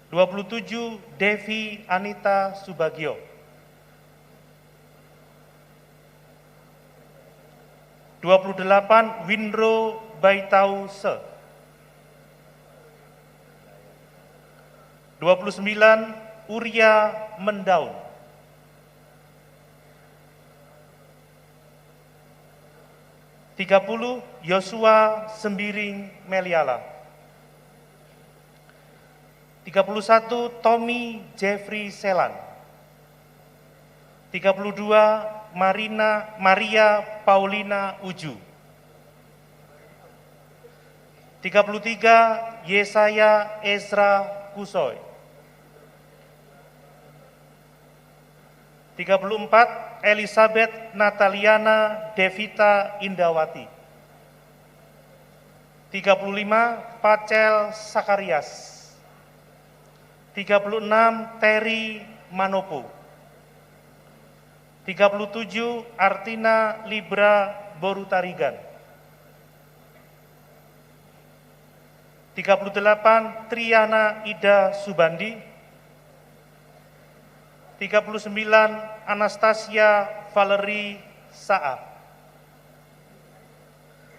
27 Devi Anita Subagio. 28 Winro Baitau Se. 29 Uria Mendaun. 30 Yosua Sembiring Meliala. 31 Tommy Jeffrey Selan. 32 Maria Paulina Uju. 33 Yesaya Ezra Kusoy. 34 Elizabeth Nataliana Devita Indawati. 35 Pacel Sakarias. 36 Terry Manopo. 37 Artina Libra Borutarigan. 38 Triana Ida Subandi. 39 Anastasia Valerie Saab.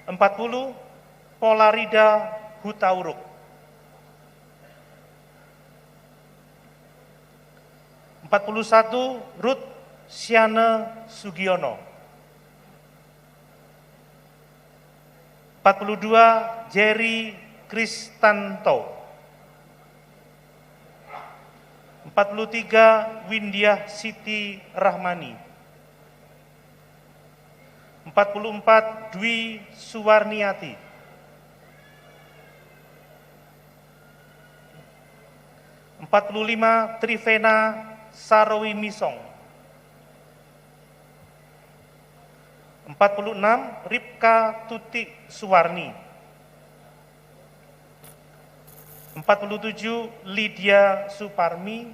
40 Polarida Hutauruk. 41 Ruth Siane Sugiono. 42 Jerry Kristanto. 43 Windiah Siti Rahmani. 44 Dwi Suwarniati. 45 Trivena Sarowi Misong. 46 Ripka Tuti Suwarni. 47 Lydia Suparmi.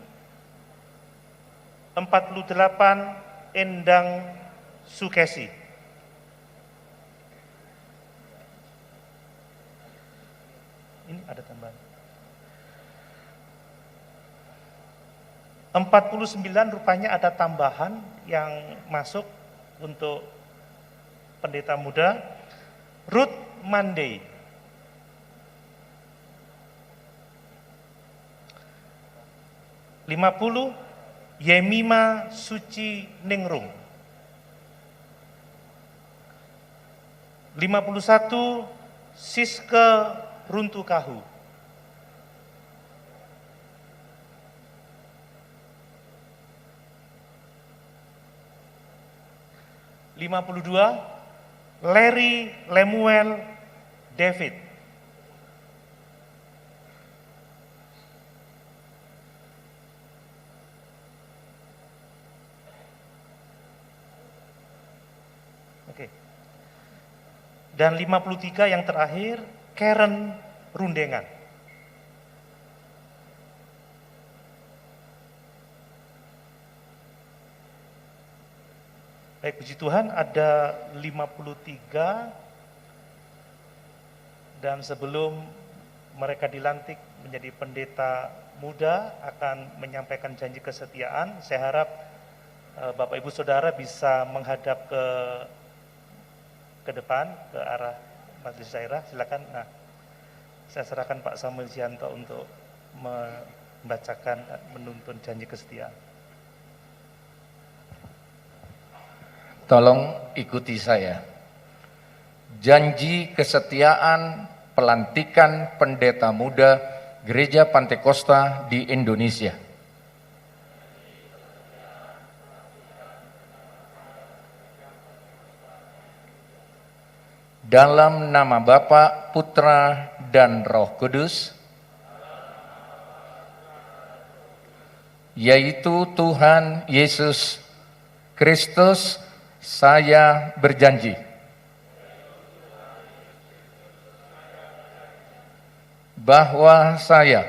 48 Endang Sukesi. Ini ada tambahan. 49 rupanya ada tambahan yang masuk untuk pendeta muda. Ruth Monday. 50 Yemima Suci Ningrung. 51 Siske Runtukahu. 52 Larry Lemuel David. 'Oke. Dan 53 yang terakhir Karen Rundengan. Baik, puji Tuhan, ada 53 dan sebelum mereka dilantik menjadi pendeta muda akan menyampaikan janji kesetiaan. Saya harap Bapak Ibu Saudara bisa menghadap ke depan, ke arah majelis daerah. Silakan. Nah, saya serahkan Pak Samuel Zianto untuk membacakan, menuntun janji kesetiaan. Tolong ikuti saya. Janji kesetiaan pelantikan pendeta muda Gereja Pantekosta di Indonesia. Dalam nama Bapa, Putra, dan Roh Kudus, yaitu Tuhan Yesus Kristus, saya berjanji bahwa saya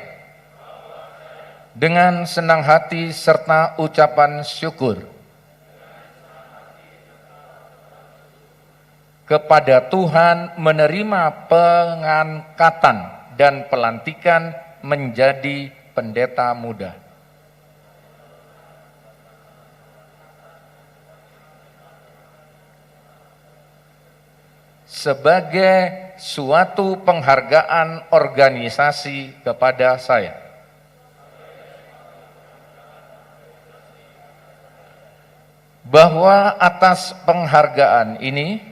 dengan senang hati serta ucapan syukur kepada Tuhan menerima pengangkatan dan pelantikan menjadi pendeta muda. Sebagai suatu penghargaan organisasi kepada saya, bahwa atas penghargaan ini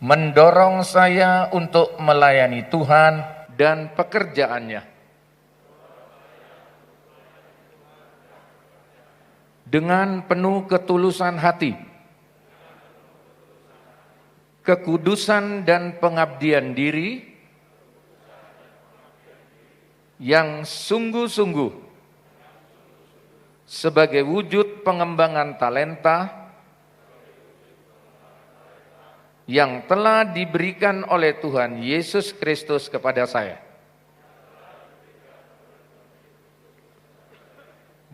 mendorong saya untuk melayani Tuhan dan pekerjaannya dengan penuh ketulusan hati, kekudusan dan pengabdian diri yang sungguh-sungguh sebagai wujud pengembangan talenta yang telah diberikan oleh Tuhan Yesus Kristus kepada saya,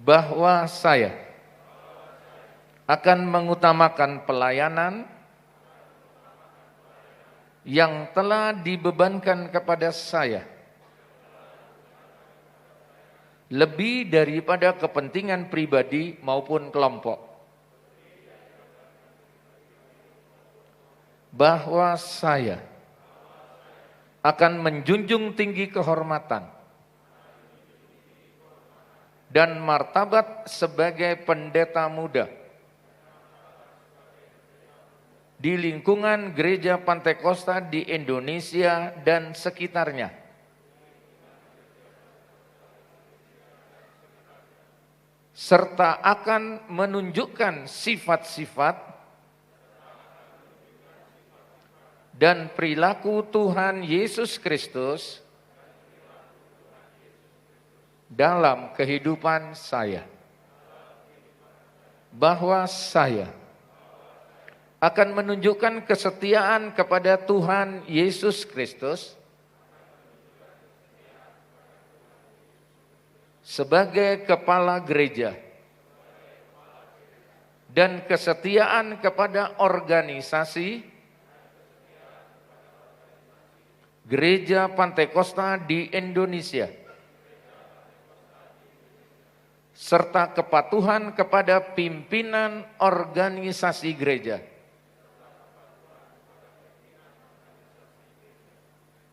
bahwa saya akan mengutamakan pelayanan yang telah dibebankan kepada saya lebih daripada kepentingan pribadi maupun kelompok, bahwa saya akan menjunjung tinggi kehormatan dan martabat sebagai pendeta muda di lingkungan Gereja Pantekosta di Indonesia dan sekitarnya, serta akan menunjukkan sifat-sifat dan perilaku Tuhan Yesus Kristus dalam kehidupan saya, bahwa saya akan menunjukkan kesetiaan kepada Tuhan Yesus Kristus sebagai kepala gereja dan kesetiaan kepada organisasi Gereja Pantekosta di Indonesia, serta kepatuhan kepada pimpinan organisasi gereja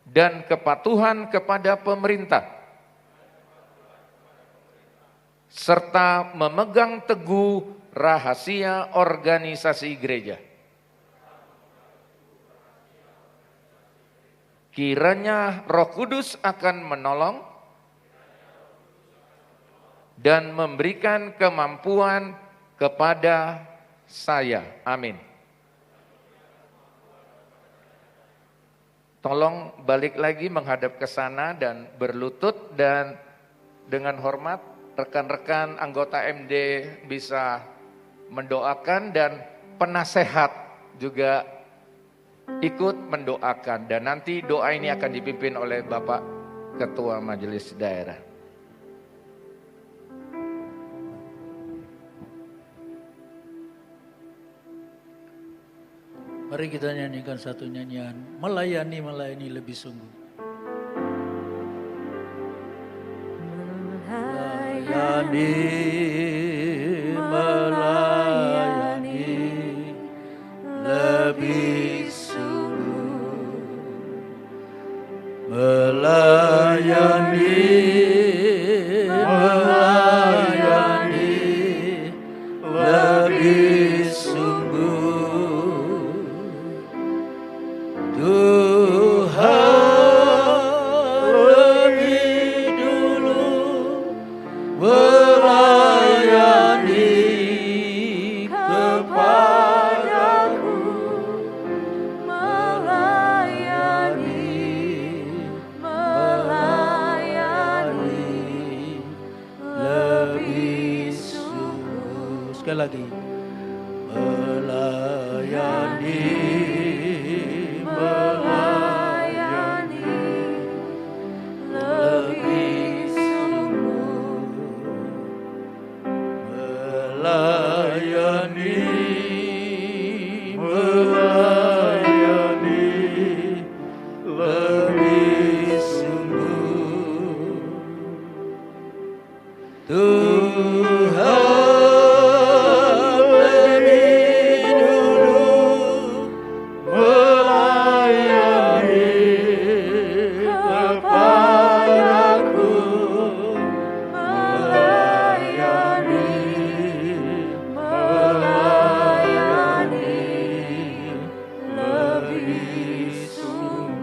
dan kepatuhan kepada pemerintah, serta memegang teguh rahasia organisasi gereja. Kiranya Roh Kudus akan menolong dan memberikan kemampuan kepada saya. Amin. Tolong balik lagi menghadap ke sana dan berlutut, dan dengan hormat rekan-rekan anggota MD bisa mendoakan dan penasehat juga ikut mendoakan, dan nanti doa ini akan dipimpin oleh Bapak Ketua Majelis Daerah. Mari kita nyanyikan satu nyanyian, melayani, melayani lebih sungguh. Melayani, melayani lebih sungguh. Melayani, melayani lebih sungguh. Tuhan lebih dulu melayani kepadaku, melayani, melayani lebih sungguh. Sekali lagi, melayani, melayani lebih sungguh, melayani, melayani lebih sungguh. Tuhan lebih dulu melayani kepadaku, melayani, melayani lebih sungguh.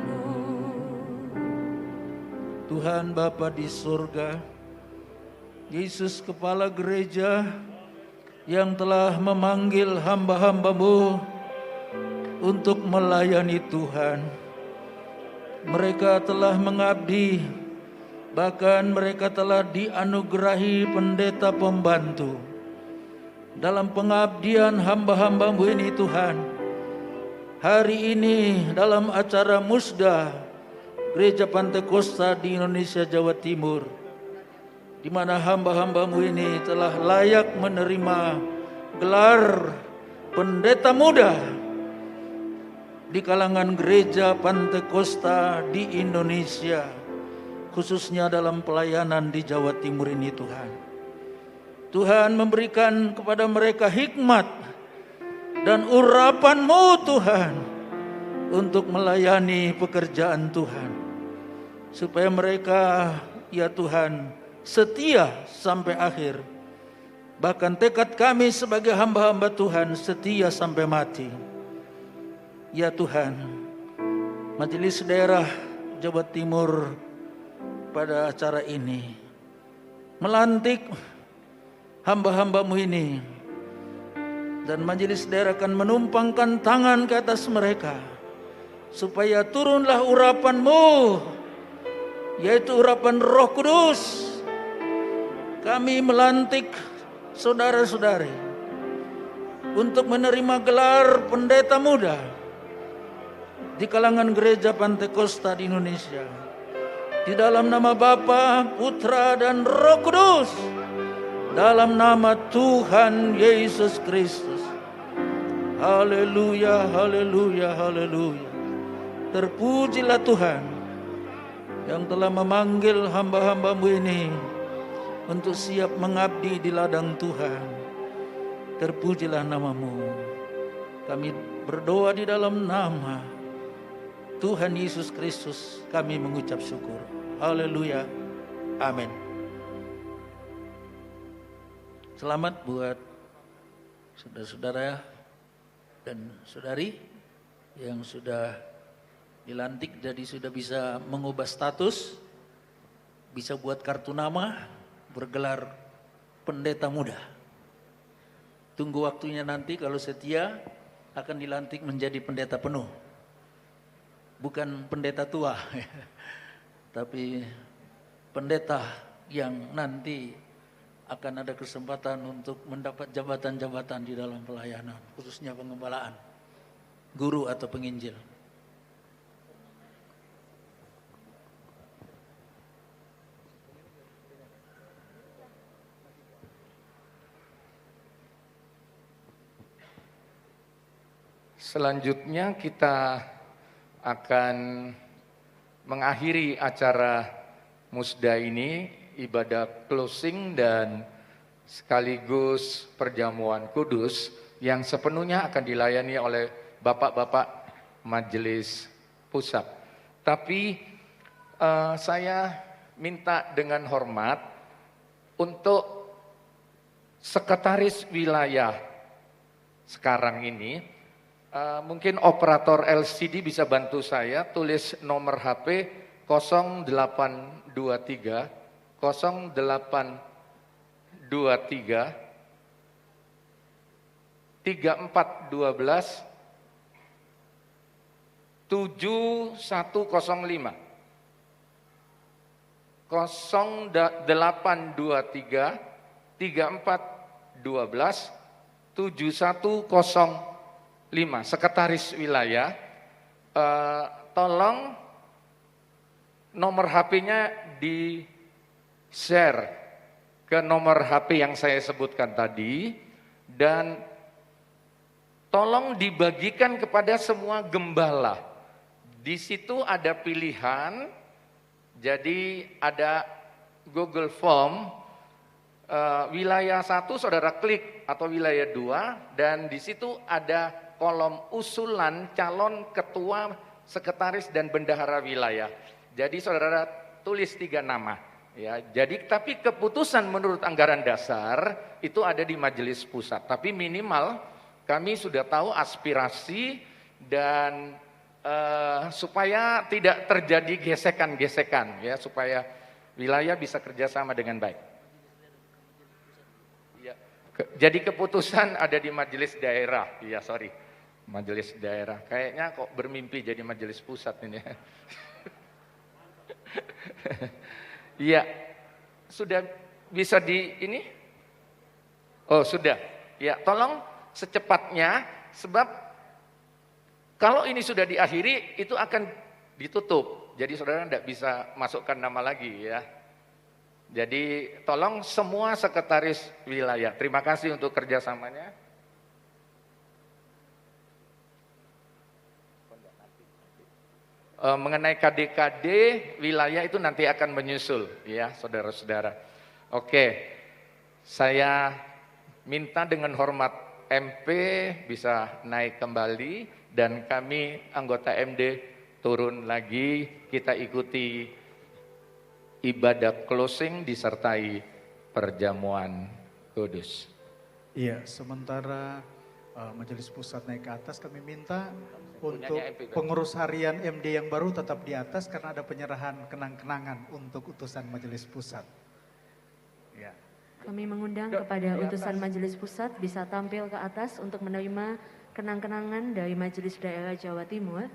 Tuhan Bapa di surga, Yesus Kepala Gereja yang telah memanggil hamba-hamba-Mu untuk melayani Tuhan. Mereka telah mengabdi, bahkan mereka telah dianugerahi pendeta pembantu. Dalam pengabdian hamba-hamba-Mu ini Tuhan, hari ini dalam acara musda Gereja Pantai Kosta di Indonesia Jawa Timur, di mana hamba-hamba-Mu ini telah layak menerima gelar pendeta muda di kalangan gereja Pantai Kosta di Indonesia, khususnya dalam pelayanan di Jawa Timur ini Tuhan. Tuhan memberikan kepada mereka hikmat dan urapan-Mu Tuhan untuk melayani pekerjaan Tuhan, supaya mereka ya Tuhan setia sampai akhir. Bahkan tekad kami sebagai hamba-hamba Tuhan setia sampai mati. Ya Tuhan, Majelis Daerah Jawa Timur pada acara ini melantik hamba-hamba-Mu ini, dan Majelis Daerah akan menumpangkan tangan ke atas mereka supaya turunlah urapan-Mu, yaitu urapan Roh Kudus. Kami melantik saudara-saudari untuk menerima gelar pendeta muda di kalangan gereja Pantai Kosta di Indonesia, di dalam nama Bapa, Putra, dan Roh Kudus, dalam nama Tuhan Yesus Kristus. Haleluya, haleluya, haleluya. Terpujilah Tuhan yang telah memanggil hamba-hamba-Mu ini untuk siap mengabdi di ladang Tuhan. Terpujilah nama-Mu. Kami berdoa di dalam nama Tuhan Yesus Kristus, kami mengucap syukur. Haleluya. Amin. Selamat buat saudara-saudara dan saudari yang sudah dilantik, jadi sudah bisa mengubah status, bisa buat kartu nama, bergelar pendeta muda. Tunggu waktunya nanti, kalau setia akan dilantik menjadi pendeta penuh. Bukan pendeta tua, tapi pendeta yang nanti akan ada kesempatan untuk mendapat jabatan-jabatan di dalam pelayanan, khususnya pengembalaan, guru atau penginjil. Selanjutnya kita akan mengakhiri acara musda ini, ibadah closing dan sekaligus perjamuan kudus yang sepenuhnya akan dilayani oleh bapak-bapak majelis pusat. Tapi saya minta dengan hormat untuk sekretaris wilayah sekarang ini, mungkin operator LCD bisa bantu saya tulis nomor HP 0823 3412 7105 0823 3412 7105. Sekretaris wilayah, tolong nomor HP-nya di share ke nomor HP yang saya sebutkan tadi, dan tolong dibagikan kepada semua gembala. Di situ ada pilihan, jadi ada Google Form, wilayah 1 saudara klik atau wilayah 2, dan di situ ada kolom usulan calon ketua, sekretaris dan bendahara wilayah. Jadi saudara tulis 3 nama. Ya, jadi tapi keputusan menurut anggaran dasar itu ada di majelis pusat. Tapi minimal kami sudah tahu aspirasi dan supaya tidak terjadi gesekan-gesekan, ya, supaya wilayah bisa kerjasama dengan baik. Ya, jadi keputusan ada di majelis daerah. Ya, sorry, majelis daerah. Kayaknya kok bermimpi jadi majelis pusat ini. Iya, sudah bisa di ini? Oh, sudah. Ya, tolong secepatnya, sebab kalau ini sudah diakhiri itu akan ditutup. Jadi saudara tidak bisa masukkan nama lagi, ya. Jadi tolong semua sekretaris wilayah. Terima kasih untuk kerjasamanya. Mengenai KD-KD wilayah itu nanti akan menyusul, ya saudara-saudara. Oke, saya minta dengan hormat MP bisa naik kembali dan kami anggota MD turun lagi, kita ikuti ibadah closing disertai perjamuan kudus. Iya, sementara majelis pusat naik ke atas, kami minta untuk pengurus harian MD yang baru tetap di atas karena ada penyerahan kenang-kenangan untuk utusan majelis pusat. Ya. Kami mengundang kepada utusan majelis pusat bisa tampil ke atas untuk menerima kenang-kenangan dari Majelis Daerah Jawa Timur.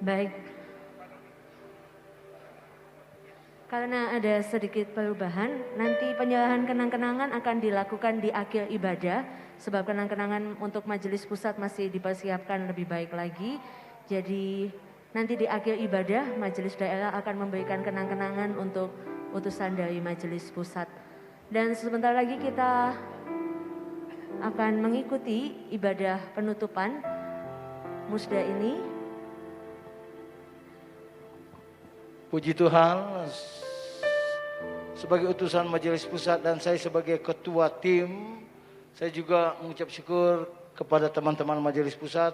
Baik, karena ada sedikit perubahan, nanti penyerahan kenang-kenangan akan dilakukan di akhir ibadah, sebab kenang-kenangan untuk majelis pusat masih dipersiapkan lebih baik lagi. Jadi nanti di akhir ibadah, majelis daerah akan memberikan kenang-kenangan untuk utusan dari majelis pusat. Dan sebentar lagi kita akan mengikuti ibadah penutupan musda ini. Puji Tuhan, sebagai utusan majelis pusat dan saya sebagai ketua tim, saya juga mengucap syukur kepada teman-teman majelis pusat,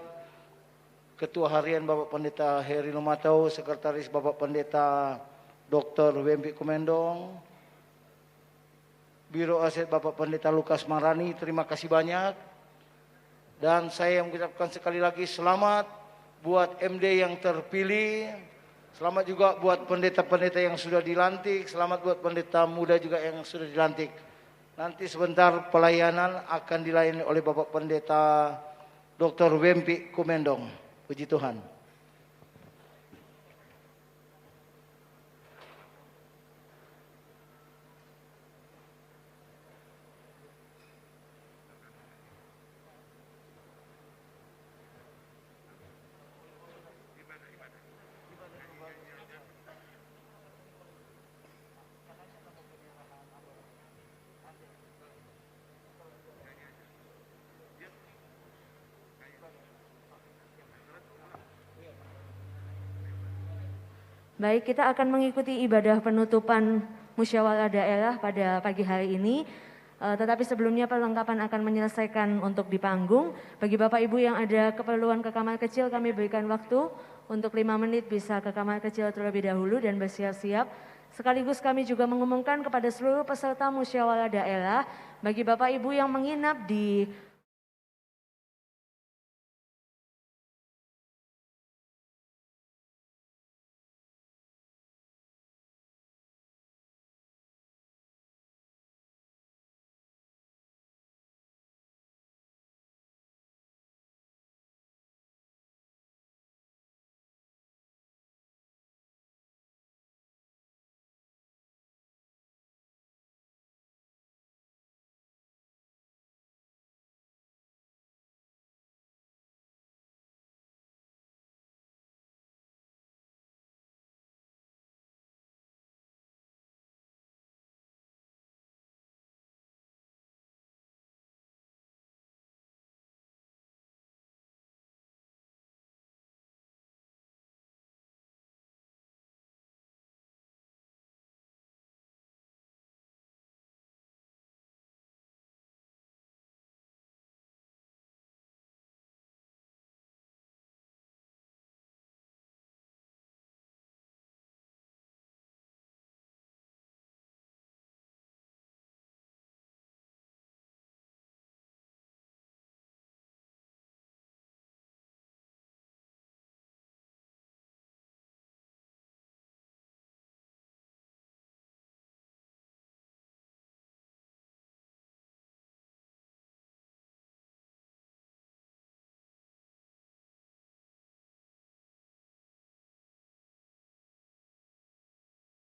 Ketua Harian Bapak Pendeta Heri Lumatau, Sekretaris Bapak Pendeta Dr. Wempi Kumendong, Biro Aset Bapak Pendeta Lukas Marani, terima kasih banyak. Dan saya mengucapkan sekali lagi selamat buat MD yang terpilih. Selamat juga buat pendeta-pendeta yang sudah dilantik, selamat buat pendeta muda juga yang sudah dilantik. Nanti sebentar pelayanan akan dilayani oleh Bapak Pendeta Dr. Wempi Kumendong. Puji Tuhan. Baik, kita akan mengikuti ibadah penutupan musyawarah daerah pada pagi hari ini. Tetapi sebelumnya perlengkapan akan menyelesaikan untuk di panggung. Bagi Bapak Ibu yang ada keperluan ke kamar kecil, kami berikan waktu untuk 5 menit bisa ke kamar kecil terlebih dahulu dan bersiap-siap. Sekaligus kami juga mengumumkan kepada seluruh peserta musyawarah daerah, bagi Bapak Ibu yang menginap di